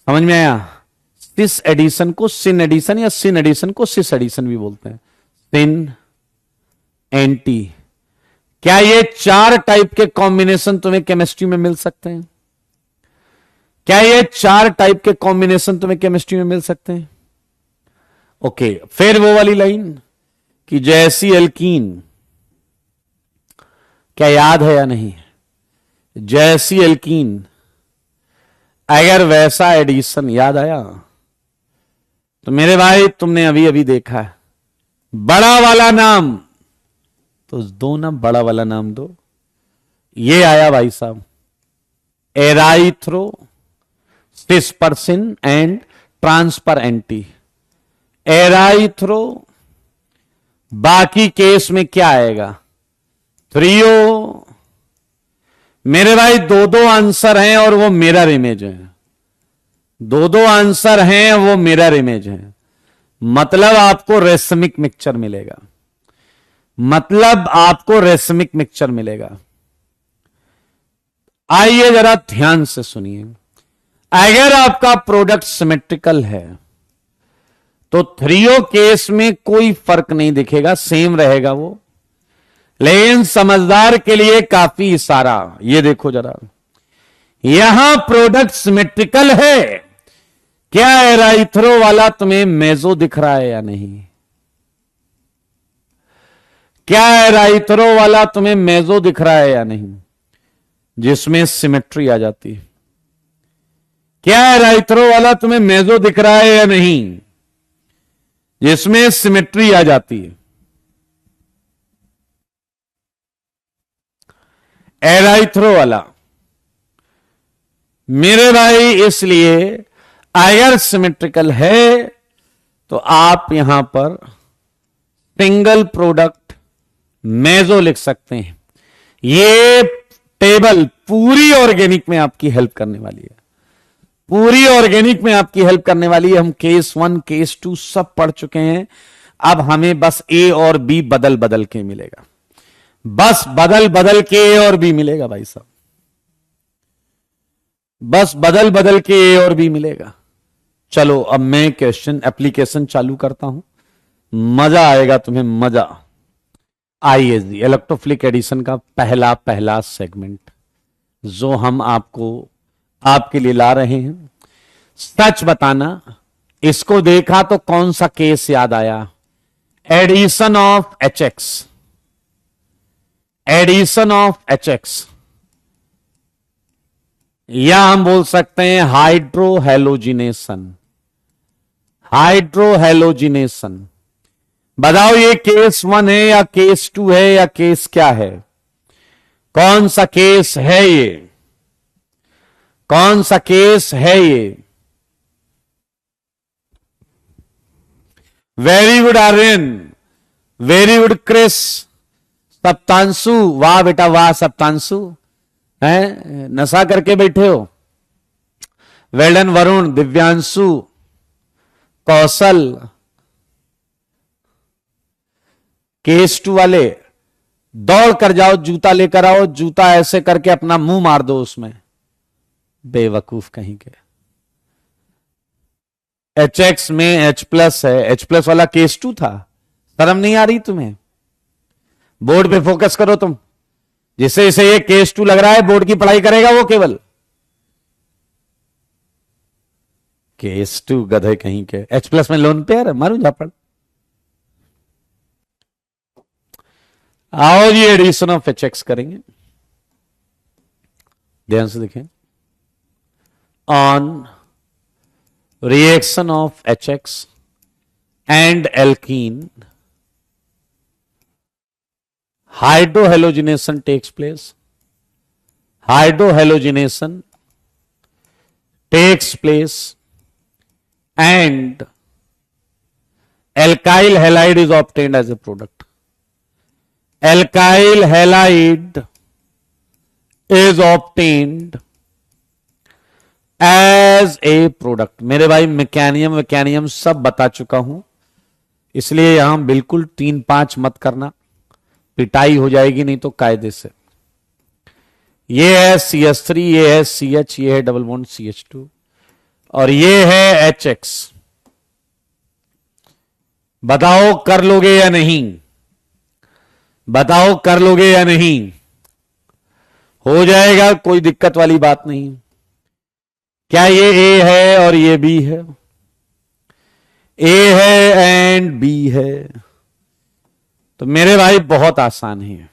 समझ में आया? सिस एडिशन को सिन एडिशन या सिन एडिशन को सिस एडिशन भी बोलते हैं। सिन, एंटी। क्या ये 4 टाइप के कॉम्बिनेशन तुम्हें केमिस्ट्री में मिल सकते हैं? क्या ये 4 टाइप के कॉम्बिनेशन तुम्हें केमिस्ट्री में मिल सकते हैं? ओके, फिर वो वाली लाइन कि जैसी एल्कीन, क्या याद है या नहीं? जैसी एल्कीन, अगर वैसा एडिशन, याद आया? तो मेरे भाई तुमने अभी अभी देखा है बड़ा वाला नाम, तो दो ना, बड़ा वाला नाम दो। ये आया भाई साहब, एराइथ्रो सिस्पर्सिन एंड ट्रांसपर एंटी। एराइथ्रो, बाकी केस में क्या आएगा? थ्रियो। मेरे भाई दो दो आंसर हैं और वो मिरर इमेज है। दो दो आंसर हैं, वो मिरर इमेज है। मतलब आपको रेसमिक मिक्सचर मिलेगा। मतलब आपको रेसमिक मिक्सचर मिलेगा। आइए जरा ध्यान से सुनिए। अगर आपका प्रोडक्ट सिमेट्रिकल है तो थ्रियो केस में कोई फर्क नहीं दिखेगा, सेम रहेगा वो। लेकिन समझदार के लिए काफी इशारा। ये देखो जरा, यहां प्रोडक्ट सिमेट्रिकल है। क्या एराइथ्रो वाला तुम्हें मेजो दिख रहा है या नहीं? क्या एराइथ्रो वाला तुम्हें मेजो दिख रहा है या नहीं, जिसमें सिमेट्री आ जाती है? क्या एराइथ्रो वाला तुम्हें मेजो दिख रहा है या नहीं, जिसमें सिमेट्री आ जाती है? एराइथ्रो वाला मेरे भाई, इसलिए अगर सिमेट्रिकल है तो आप यहां पर सिंगल प्रोडक्ट मेजो लिख सकते हैं। ये टेबल पूरी ऑर्गेनिक में आपकी हेल्प करने वाली है। पूरी ऑर्गेनिक में आपकी हेल्प करने वाली है। हम केस 1 केस 2 सब पढ़ चुके हैं। अब हमें बस ए और बी बदल बदल के मिलेगा। बस बदल बदल के ए और बी मिलेगा भाई साहब। बस बदल बदल के ए और बी मिलेगा। चलो अब मैं क्वेश्चन एप्लीकेशन चालू करता हूं, मजा आएगा तुम्हें, मजा। आइए जी, इलेक्ट्रोफिलिक एडिशन का पहला सेगमेंट जो हम आपके लिए ला रहे हैं। सच बताना, इसको देखा तो कौन सा केस याद आया? Addition of HX। Addition of HX, या हम बोल सकते हैं हाइड्रोहेलोजिनेशन। हाइड्रोहेलोजिनेशन। बताओ ये केस 1 है या केस 2 है या केस क्या है? कौन सा केस है ये? कौन सा केस है ये? Very good Aryan, very good Chris. Saptanshu, वाह बेटा वाह सप्तांशु, है नशा करके बैठे हो। वेल्डन वरुण, दिव्यांशु, कौशल। केस 2 वाले दौड़ कर जाओ, जूता लेकर आओ, जूता ऐसे करके अपना मुंह मार दो उसमें, बेवकूफ कहीं के। HX में H+ है। H+ वाला केस 2 था। शर्म नहीं आ रही तुम्हें? बोर्ड पे फोकस करो तुम। जिसे इसे ये केस 2 लग रहा है, बोर्ड की पढ़ाई करेगा वो केवल। केस 2 गधे कहीं के। H+ में लोन पे है, मारू झापड़। आओ जी, एडिशन ऑफ HX करेंगे। ध्यान से देखें। On reaction of HX and alkene, hydrohalogenation takes place. Hydrohalogenation takes place and alkyl halide is obtained as a product. Alkyl halide is obtained as a product. मेरे भाई मैकेनियम सब बता चुका हूं, इसलिए यहां बिल्कुल 3-5 मत करना, पिटाई हो जाएगी नहीं तो कायदे से। ये है CH3, ये है CH, ये है डबल बॉन्ड CH2 और ये है HX। बताओ कर लोगे या नहीं, बताओ कर लोगे या नहीं। हो जाएगा, कोई दिक्कत वाली बात नहीं। क्या ये A है और ये B है? A है एंड B है। तो मेरे भाई बहुत आसान है,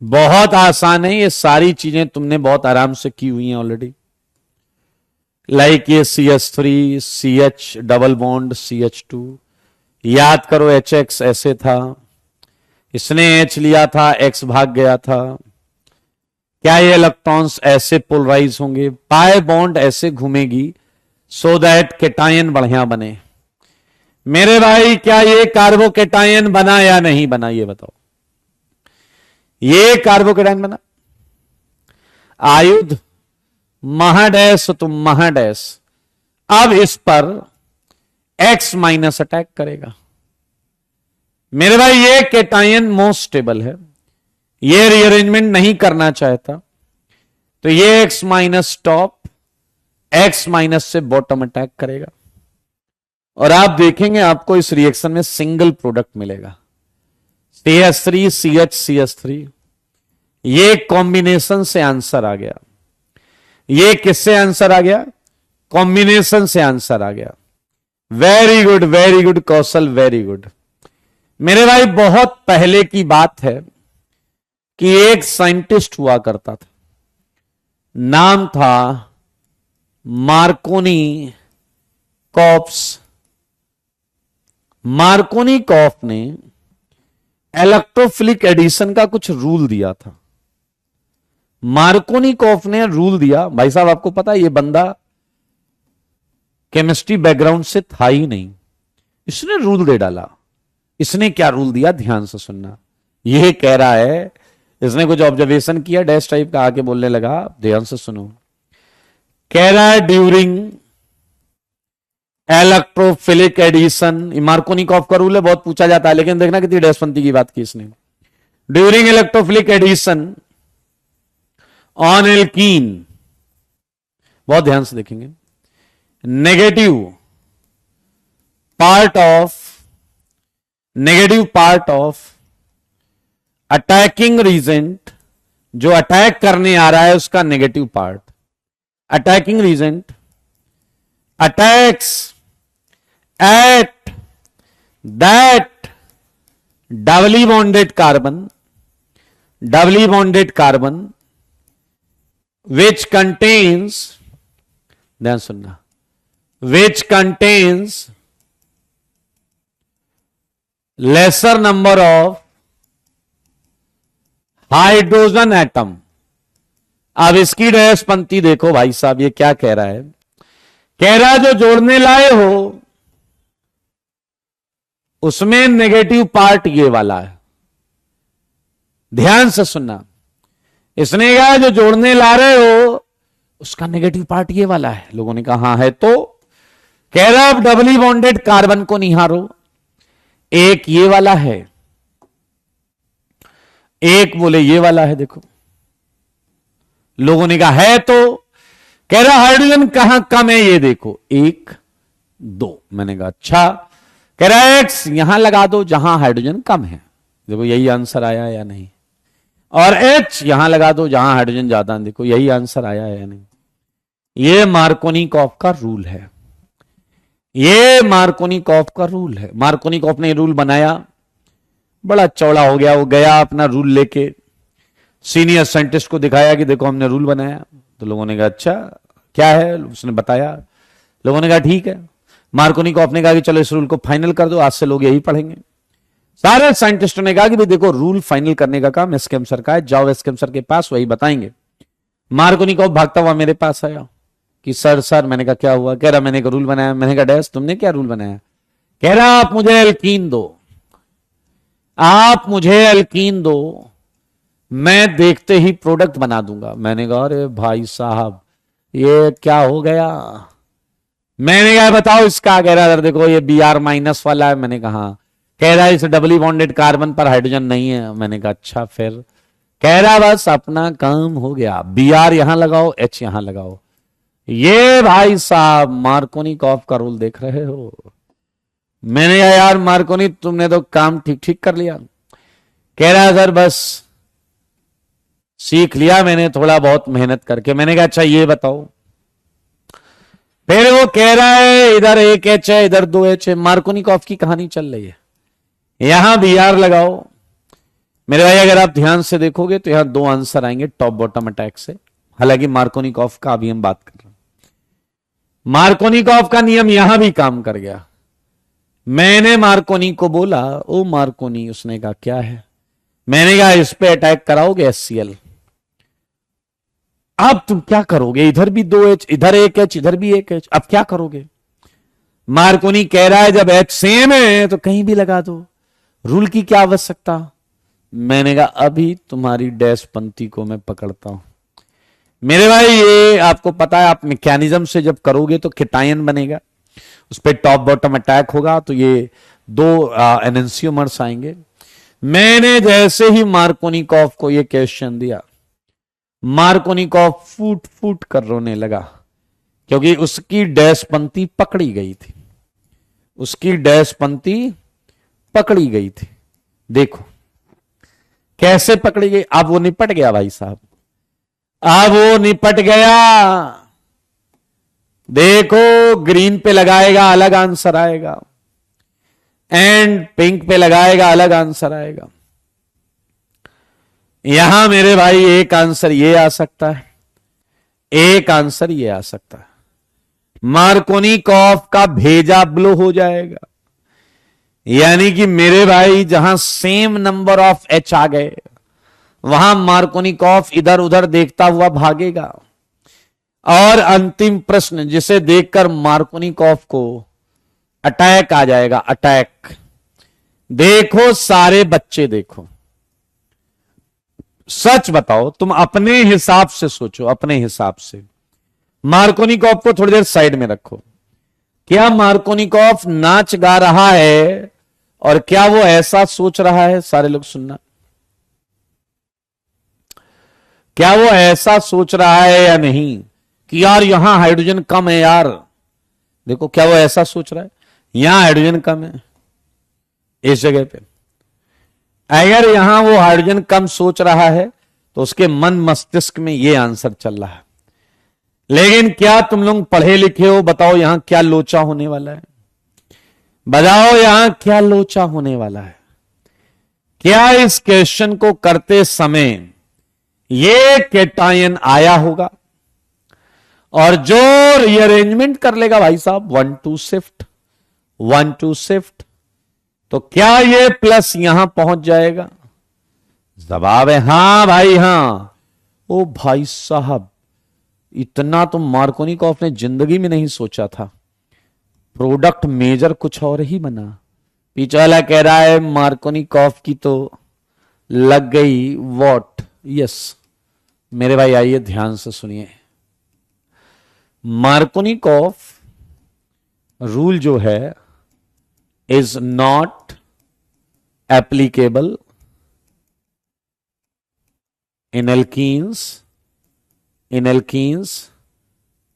बहुत आसान है। ये सारी चीजें तुमने बहुत आराम से की हुई हैं ऑलरेडी। लाइक ये CH3, CH double bond CH2, याद करो HX ऐसे था, इसने H लिया था, X भाग गया था। क्या ये इलेक्ट्रॉन्स ऐसे पोलराइज होंगे? पाई बॉन्ड ऐसे घूमेगी सो दैट केटायन बढ़िया बने। मेरे भाई क्या ये कार्बोकेटायन बना या नहीं बना, ये बताओ। ये कार्बोकेटायन बना। आयुध महाडैश, तुम महाडैश। अब इस पर X माइनस अटैक करेगा। मेरे भाई ये केटायन मोस्ट स्टेबल है, ये रीअरेंजमेंट नहीं करना चाहता, तो ये X minus top, X minus से बॉटम अटैक करेगा और आप देखेंगे आपको इस रिएक्शन में सिंगल प्रोडक्ट मिलेगा, CH3 CH CH3। ये कॉम्बिनेशन से आंसर आ गया। ये किससे आंसर आ गया? कॉम्बिनेशन से आंसर आ गया। वेरी गुड कौशल, वेरी गुड। मेरे भाई बहुत पहले की बात है कि एक साइंटिस्ट हुआ करता था, नाम था मार्कोनी कॉप्स। मार्कोनी कॉप ने इलेक्ट्रोफिलिक एडिशन का कुछ रूल दिया था। मार्कोनी कॉप ने रूल दिया, भाई साहब आपको पता है ये बंदा केमिस्ट्री बैकग्राउंड से था ही नहीं, इसने रूल दे डाला। इसने क्या रूल दिया, ध्यान से सुनना। ये कह रहा है, इसने कुछ ऑब्जर्वेशन किया डैश टाइप का, आके बोलने लगा, ध्यान से सुनो। कह रहा है ड्यूरिंग इलेक्ट्रोफिलिक एडिशन, मार्कोनिकॉफ का रूल है, बहुत पूछा जाता है, लेकिन देखना कितनी डैशपंथी की बात की इसने। During electrophilic addition on alkene, बहुत ध्यान से देखेंगे, negative part of attacking reagent, जो अटैक करने आ रहा है उसका negative part, attacking reagent attacks at that doubly bonded carbon which contains, ध्यान सुनना, which contains lesser number of hydrogen atom. अब इसकी डैशपंथी देखो भाई साहब, ये क्या कह रहा है? कह रहा है जो जोड़ने लाए हो उसमें नेगेटिव पार्ट ये वाला है। ध्यान से सुनना, इसने कहा जो जोड़ने ला रहे हो उसका नेगेटिव पार्ट ये वाला है। लोगों ने कहा हाँ है, तो कह रहा अब डबली बॉन्डेड कार्बन को निहारो, एक ये वाला है, एक बोले ये वाला है। देखो लोगों ने कहा है, तो कह रहा हाइड्रोजन कहां कम है, ये देखो 1 2। मैंने कहा अच्छा। कह रहा है X यहां लगा दो जहां हाइड्रोजन कम है। देखो यही आंसर आया या नहीं। और H यहां लगा दो जहां हाइड्रोजन ज्यादा है। देखो यही आंसर आया या नहीं। ये मार्कोनिकॉफ का रूल है, ये मार्कोनिकॉफ का रूल है। मार्कोनिकॉफ ने रूल बनाया, बड़ा चौड़ा हो गया। वो गया अपना रूल लेके सीनियर साइंटिस्ट को दिखाया कि देखो हमने रूल बनाया। तो लोगों ने कहा अच्छा क्या है, उसने बताया। लोगों ने कहा ठीक है। मार्कोनिकॉफ ने कहा कि चलो इस रूल को फाइनल कर दो, आज से लोग यही पढ़ेंगे। सारे साइंटिस्टों ने कहा कि भाई देखो रूल फाइनल करने का काम एसकेएम सर का है, जाओ एसकेएम सर के पास, वही बताएंगे। मार्कोनिकॉफ भागता हुआ मेरे पास आया कि सर। मैंने कहा क्या हुआ? कह रहा मैंने एक रूल बनाया। मैंने कहा डैश तुमने क्या रूल बनाया? कह रहा आप मुझे एल्कीन दो, आप मुझे एल्कीन दो, मैं देखते ही प्रोडक्ट बना दूंगा। मैंने कहा अरे भाई साहब ये क्या हो गया? मैंने कहा बताओ इसका, कह रहा देखो ये Br- वाला है। मैंने कहा, कह रहा है इस डबली बॉन्डेड कार्बन पर हाइड्रोजन नहीं है। मैंने कहा अच्छा, फिर कह रहा बस अपना काम हो गया, Br यहां लगाओ, H यहां लगाओ। ये भाई साहब मार्कोनिकॉफ का रूल देख रहे हो। मैंने कहा यार मार्कोनी तुमने तो काम ठीक ठीक कर लिया। कह रहा सर बस सीख लिया मैंने थोड़ा बहुत मेहनत करके। मैंने कहा अच्छा ये बताओ। फिर वो कह रहा है इधर एक एच है, इधर दो एच है। मार्कोनिकॉफ की कहानी चल रही है, यहां Br लगाओ। मेरे भाई अगर आप ध्यान से देखोगे तो यहां दो आंसर आएंगे टॉप बॉटम अटैक से। हालांकि मार्कोनिकॉफ का अभी हम बात कर रहे हैं। मार्कोनिकॉफ का नियम यहां भी काम कर गया। मैंने मार्कोनी को बोला ओ मार्कोनी, उसने कहा क्या है? मैंने कहा इस पे अटैक कराओगे HCl। अब तुम क्या करोगे? इधर भी दो एच, इधर एक एच, इधर भी एक एच, अब क्या करोगे? मार्कोनी कह रहा है जब एच सेम है तो कहीं भी लगा दो, रूल की क्या आवश्यकता। मैंने कहा अभी तुम्हारी डैश पंक्ति को मैं पकड़ता हूं। मेरे भाई ये आपको पता है, आप मैकेनिज्म से जब करोगे तो केटायन बनेगा, उस पर टॉप बॉटम अटैक होगा तो ये दो एनएनसियोमर्स आएंगे। मैंने जैसे ही मार्कोनिकॉफ को ये क्वेश्चन दिया, मार्कोनिकॉफ फूट फूट कर रोने लगा, क्योंकि उसकी डैश पंक्ति पकड़ी गई थी, उसकी डैश पंक्ति पकड़ी गई थी। देखो कैसे पकड़ी गई। अब वो निपट गया भाई साहब, अब वो निपट गया। देखो ग्रीन पे लगाएगा अलग आंसर आएगा, एंड पिंक पे लगाएगा अलग आंसर आएगा। यहां मेरे भाई एक आंसर ये आ सकता है, एक आंसर ये आ सकता है। मार्कोनिकॉफ का भेजा ब्लो हो जाएगा, यानी कि मेरे भाई जहां सेम नंबर ऑफ एच आ गए वहां मार्कोनिकॉफ इधर उधर देखता हुआ भागेगा। और अंतिम प्रश्न जिसे देखकर मार्कोनिकॉफ को अटैक आ जाएगा, अटैक। देखो सारे बच्चे देखो, सच बताओ, तुम अपने हिसाब से सोचो, अपने हिसाब से। मार्कोनिकॉफ को थोड़ी देर साइड में रखो। क्या मार्कोनिकॉफ नाच गा रहा है और क्या वो ऐसा सोच रहा है? सारे लोग सुनना, क्या वो ऐसा सोच रहा है या नहीं कि यार यहां हाइड्रोजन कम है यार? देखो क्या वो ऐसा सोच रहा है यहां हाइड्रोजन कम है इस जगह पे? अगर यहां वो हाइड्रोजन कम सोच रहा है तो उसके मन मस्तिष्क में ये आंसर चल रहा है। लेकिन क्या तुम लोग पढ़े लिखे हो? बताओ यहां क्या लोचा होने वाला है? बताओ यहां क्या लोचा होने वाला है? क्या इस क्वेश्चन को करते समय ये केटायन आया होगा और जो रीअरेंजमेंट कर लेगा भाई साहब 1 2 शिफ्ट 1 2 शिफ्ट, तो क्या ये प्लस यहां पहुंच जाएगा? जवाब है हां भाई हां। ओ भाई साहब, इतना तो मार्कोनिकॉफ ने जिंदगी में नहीं सोचा था। प्रोडक्ट मेजर कुछ और ही बना। पीछे वाला कह रहा है मार्कोनिकॉफ की तो लग गई वॉट। यस मेरे भाई आइए ध्यान से सुनिए। मार्कोनिकॉफ रूल जो है is not applicable in alkenes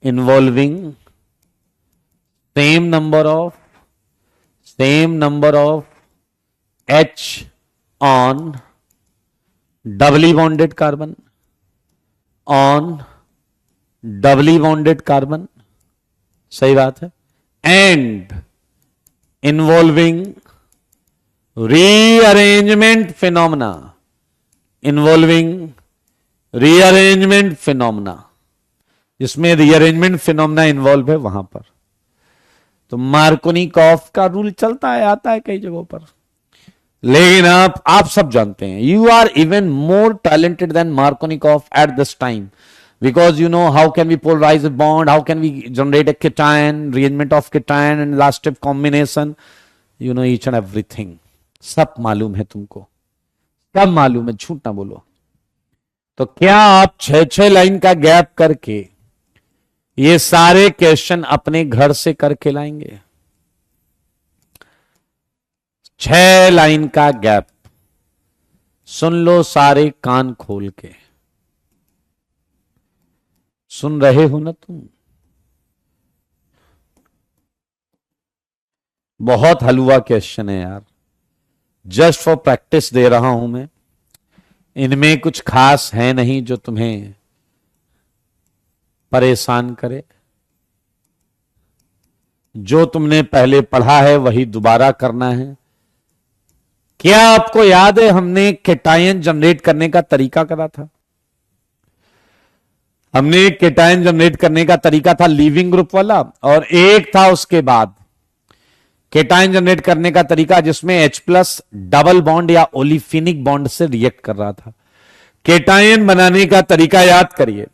involving same number of H on doubly bonded carbon सही बात है, and involving rearrangement phenomena, जिसमें रीअरेंजमेंट फिनोमेना इन्वॉल्व है वहां पर। तो मार्कोनिकॉफ का रूल चलता है, आता है कई जगहों पर। लेकिन आप सब जानते हैं you are even more talented than Markovnikov at this time, because you know how can we polarise a bond, how can we generate a cation, rearrangement of cation and last step combination, you know each and everything। सब मालूम है तुमको, सब मालूम है, झूठ ना बोलो। तो क्या आप 6 लाइन का गैप करके ये सारे क्वेश्चन अपने घर से करके लाएंगे। 6 लाइन का गैप, सुन लो सारे कान खोल के। सुन रहे हो ना तुम? बहुत हलवा क्वेश्चन है यार, जस्ट फॉर प्रैक्टिस दे रहा हूं मैं। इनमें कुछ खास है नहीं जो तुम्हें परेशान करे। जो तुमने पहले पढ़ा है वही दोबारा करना है। क्या आपको याद है हमने केटायन जनरेट करने का तरीका करा था? हमने केटायन जनरेट करने का तरीका था लीविंग ग्रुप वाला, और एक था उसके बाद केटायन जनरेट करने का तरीका जिसमें H+ डबल बॉन्ड या ओलिफिनिक बॉन्ड से रिएक्ट कर रहा था। केटायन बनाने का तरीका याद करिए।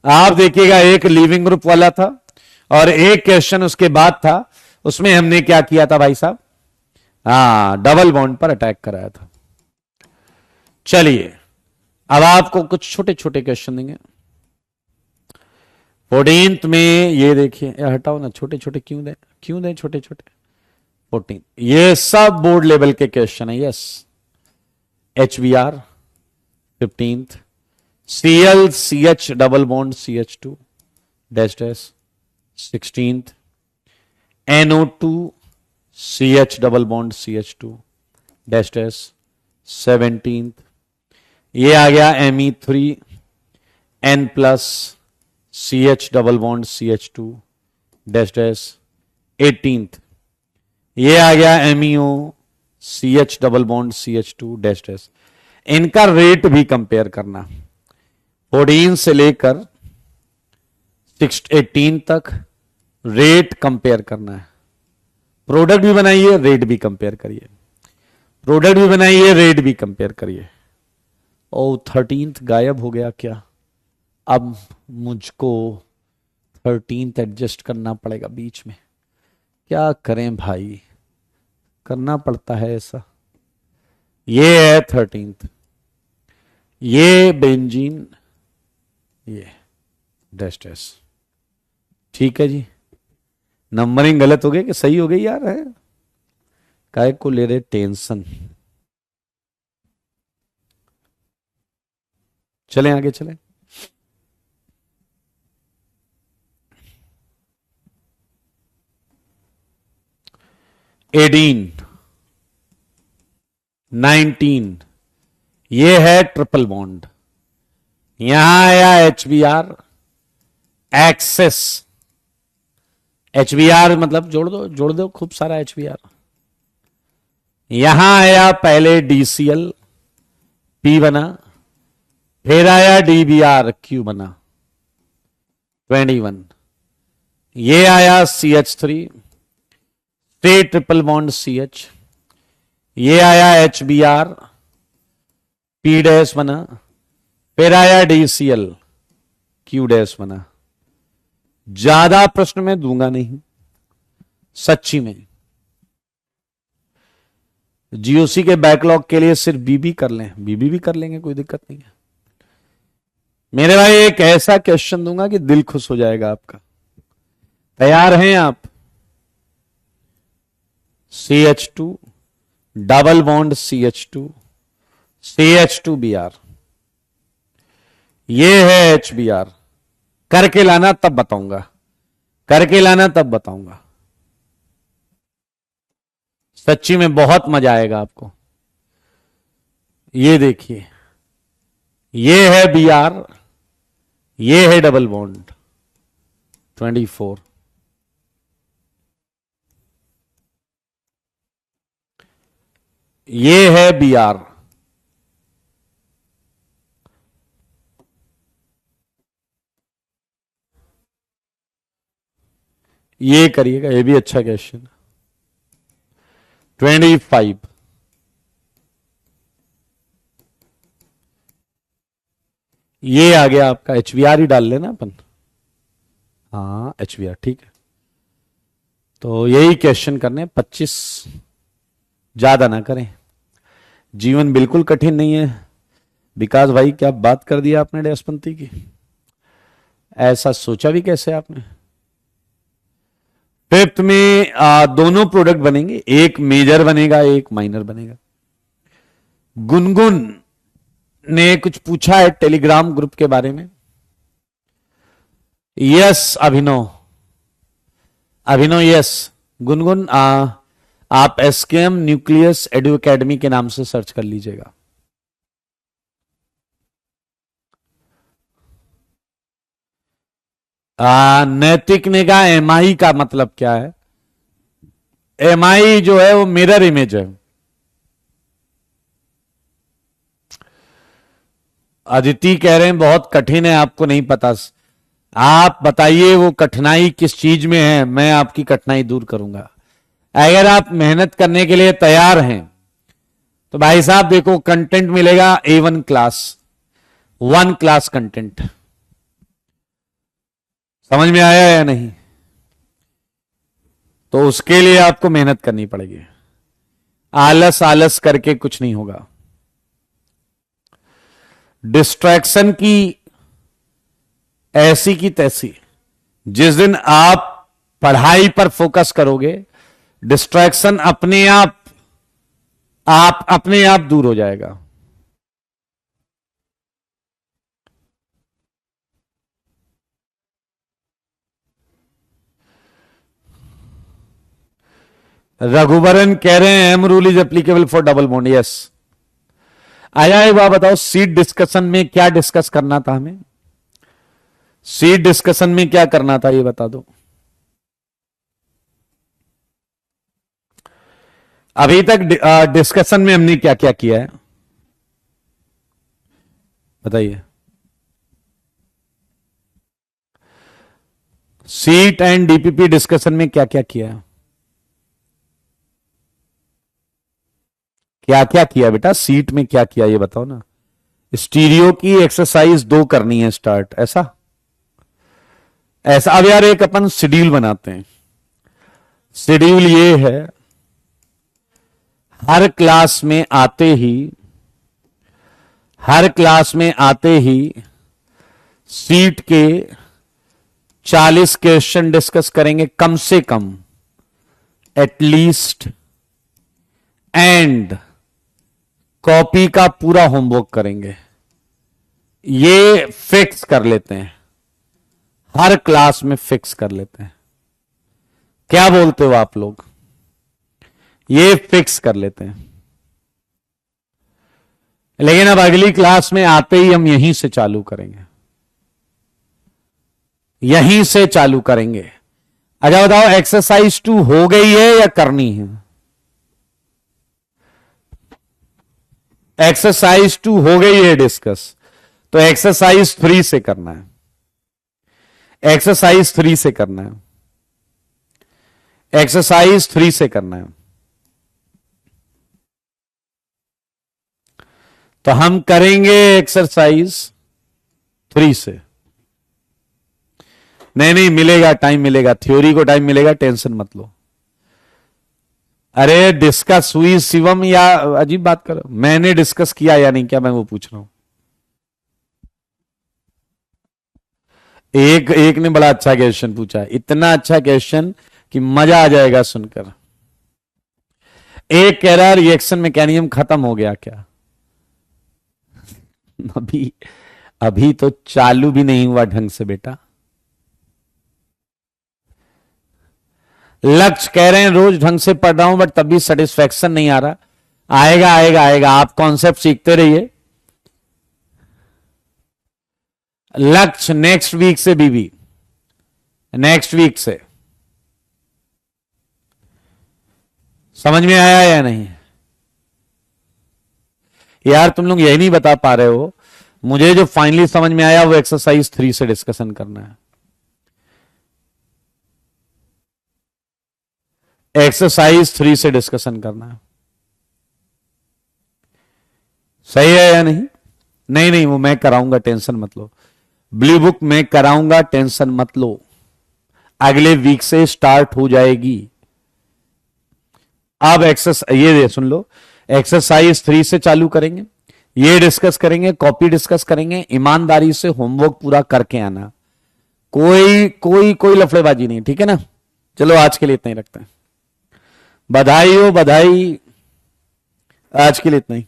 आप देखिएगा, एक लीविंग ग्रुप वाला था और एक क्वेश्चन उसके बाद था, उसमें हमने क्या किया था भाई साहब? डबल बॉन्ड पर अटैक कराया था। चलिए अब आपको कुछ छोटे छोटे क्वेश्चन देंगे। 14th में ये देखिए, हटाओ ना, छोटे छोटे क्यों दें छोटे छोटे? 14 ये सब बोर्ड लेवल के क्वेश्चन है। Yes, HBr 15th, Cl CH double bond CH2 dash dash 16th, NO2 CH double bond CH2 dash dash 17th, ये आ गया Me3 N+ CH double bond CH2 dash dash 18th, ये आ गया MEO CH double bond CH2 dash dash. इनका rate भी compare करना, 14 से लेकर 18 तक रेट कंपेयर करना है। प्रोडक्ट भी बनाइए, रेट भी कंपेयर करिए, प्रोडक्ट भी बनाइए, रेट भी कंपेयर करिए। ओ 13th गायब हो गया क्या? अब मुझको 13th एडजस्ट करना पड़ेगा बीच में। क्या करें भाई, करना पड़ता है ऐसा। ये है 13th, ये बेंजीन, ये डैश डैश। ठीक है जी, नंबरिंग गलत हो गई कि सही हो गई यार? है काय को ले रहे टेंशन। चलें आगे चलें। एडीन 19, ये है ट्रिपल बॉन्ड। यहां आया HBr एक्सेस, HBr मतलब जोड़ दो खूब सारा HBr। यहां आया पहले DCl P बना, फिर आया DBr Q बना 21, ये आया CH3 straight triple bond CH, ये आया HBr P डैश बना, फिर आया DCl Q डैश बना। ज्यादा प्रश्न में दूंगा नहीं सच्ची में। GOC के बैकलॉग के लिए सिर्फ बीबी कर लें, बीबी भी कर लेंगे, कोई दिक्कत नहीं है मेरे भाई। एक ऐसा क्वेश्चन दूंगा कि दिल खुश हो जाएगा आपका। तैयार हैं आप? CH2 double bond CH2 CH2Br, ये है HBr। करके लाना तब बताऊंगा, करके लाना तब बताऊंगा। सच्ची में बहुत मजा आएगा आपको। ये देखिए, ये है Br, ये है डबल बॉन्ड 24, ये है Br, ये करिएगा, ये भी अच्छा क्वेश्चन। 25, ये आ गया आपका HBr ही डाल लेना अपन। हाँ HBr ठीक है। तो यही क्वेश्चन करने 25, ज्यादा ना करें। जीवन बिल्कुल कठिन नहीं है। विकास भाई क्या बात कर दिया आपने डेस्पंती की, ऐसा सोचा भी कैसे आपने? फिफ्थ में दोनों प्रोडक्ट बनेंगे, एक मेजर बनेगा एक माइनर बनेगा। गुनगुन ने कुछ पूछा है टेलीग्राम ग्रुप के बारे में। यस अभिनव, अभिनव यस। गुनगुन आप एसकेएम न्यूक्लियस एडु एकेडमी के नाम से सर्च कर लीजिएगा। नैतिक ने कहा एमआई का मतलब क्या है? एमआई जो है वो मिरर इमेज है। अदिति कह रहे हैं बहुत कठिन है, आपको नहीं पता। आप बताइए वो कठिनाई किस चीज में है, मैं आपकी कठिनाई दूर करूंगा। अगर आप मेहनत करने के लिए तैयार हैं तो भाई साहब देखो, कंटेंट मिलेगा A1 क्लास, 1 क्लास कंटेंट। समझ में आया या नहीं? तो उसके लिए आपको मेहनत करनी पड़ेगी। आलस आलस करके कुछ नहीं होगा। डिस्ट्रैक्शन की ऐसी की तैसी, जिस दिन आप पढ़ाई पर फोकस करोगे, डिस्ट्रैक्शन अपने आप अपने आप दूर हो जाएगा। रघुवरन कह रहे हैं M rule is applicable for double bond. Yes. आया एक बात बताओ, सीट डिस्कशन में क्या डिस्कस करना था हमें? सीट डिस्कशन में क्या करना था ये बता दो। अभी तक डिस्कशन में हमने क्या क्या किया है बताइए। सीट एंड डीपीपी डिस्कशन में क्या क्या किया है? क्या क्या किया बेटा? सीट में क्या किया ये बताओ ना। स्टीरियो की एक्सरसाइज 2 करनी है स्टार्ट, ऐसा ऐसा। अब यार एक अपन शेड्यूल बनाते हैं। शेड्यूल ये है, हर क्लास में आते ही सीट के 40 क्वेश्चन डिस्कस करेंगे कम से कम, एटलीस्ट। एंड कॉपी का पूरा होमवर्क करेंगे। ये फिक्स कर लेते हैं, हर क्लास में फिक्स कर लेते हैं। क्या बोलते हो आप लोग? ये फिक्स कर लेते हैं। लेकिन अब अगली क्लास में आते ही हम यहीं से चालू करेंगे, यहीं से चालू करेंगे। अच्छा बताओ, एक्सरसाइज 2 हो गई है या करनी है? एक्सरसाइज 2 हो गई है डिस्कस, तो एक्सरसाइज 3 से करना है। एक्सरसाइज 3 से करना है। एक्सरसाइज 3 से करना है। तो हम करेंगे एक्सरसाइज 3 से। नहीं मिलेगा, टाइम मिलेगा, थ्योरी को टाइम मिलेगा, टेंशन मत लो। अरे डिस्कस हुई शिवम, या अजीब बात करो, मैंने डिस्कस किया या नहीं क्या, मैं वो पूछ रहा हूं। एक ने बड़ा अच्छा क्वेश्चन पूछा है, इतना अच्छा क्वेश्चन कि मजा आ जाएगा सुनकर। एक कह रहा है रिएक्शन मैकेनिज्म खत्म हो गया क्या? अभी तो चालू भी नहीं हुआ ढंग से बेटा। लक्ष्य कह रहे हैं रोज ढंग से पढ़ रहा हूं बट तब भी सेटिस्फैक्शन नहीं आ रहा। आएगा आएगा आएगा, आप कॉन्सेप्ट सीखते रहिए। लक्ष्य नेक्स्ट वीक से, बीबी नेक्स्ट वीक से। समझ में आया या नहीं? यार तुम लोग यही नहीं बता पा रहे हो। मुझे जो फाइनली समझ में आया वो एक्सरसाइज 3 से डिस्कशन करना है। एक्सरसाइज 3 से डिस्कशन करना है। सही है या नहीं? नहीं वो मैं कराऊंगा, टेंशन मत लो। ब्लू बुक मैं कराऊंगा, टेंशन मत लो। अगले वीक से स्टार्ट हो जाएगी। अब ये सुन लो, एक्सरसाइज 3 से चालू करेंगे, ये डिस्कस करेंगे, कॉपी डिस्कस करेंगे। ईमानदारी से होमवर्क पूरा करके आना। कोई कोई कोई लफड़ेबाजी नहीं, ठीक है ना। चलो आज के लिए इतना ही रखते हैं। बधाई हो बधाई, आज के लिए इतना ही।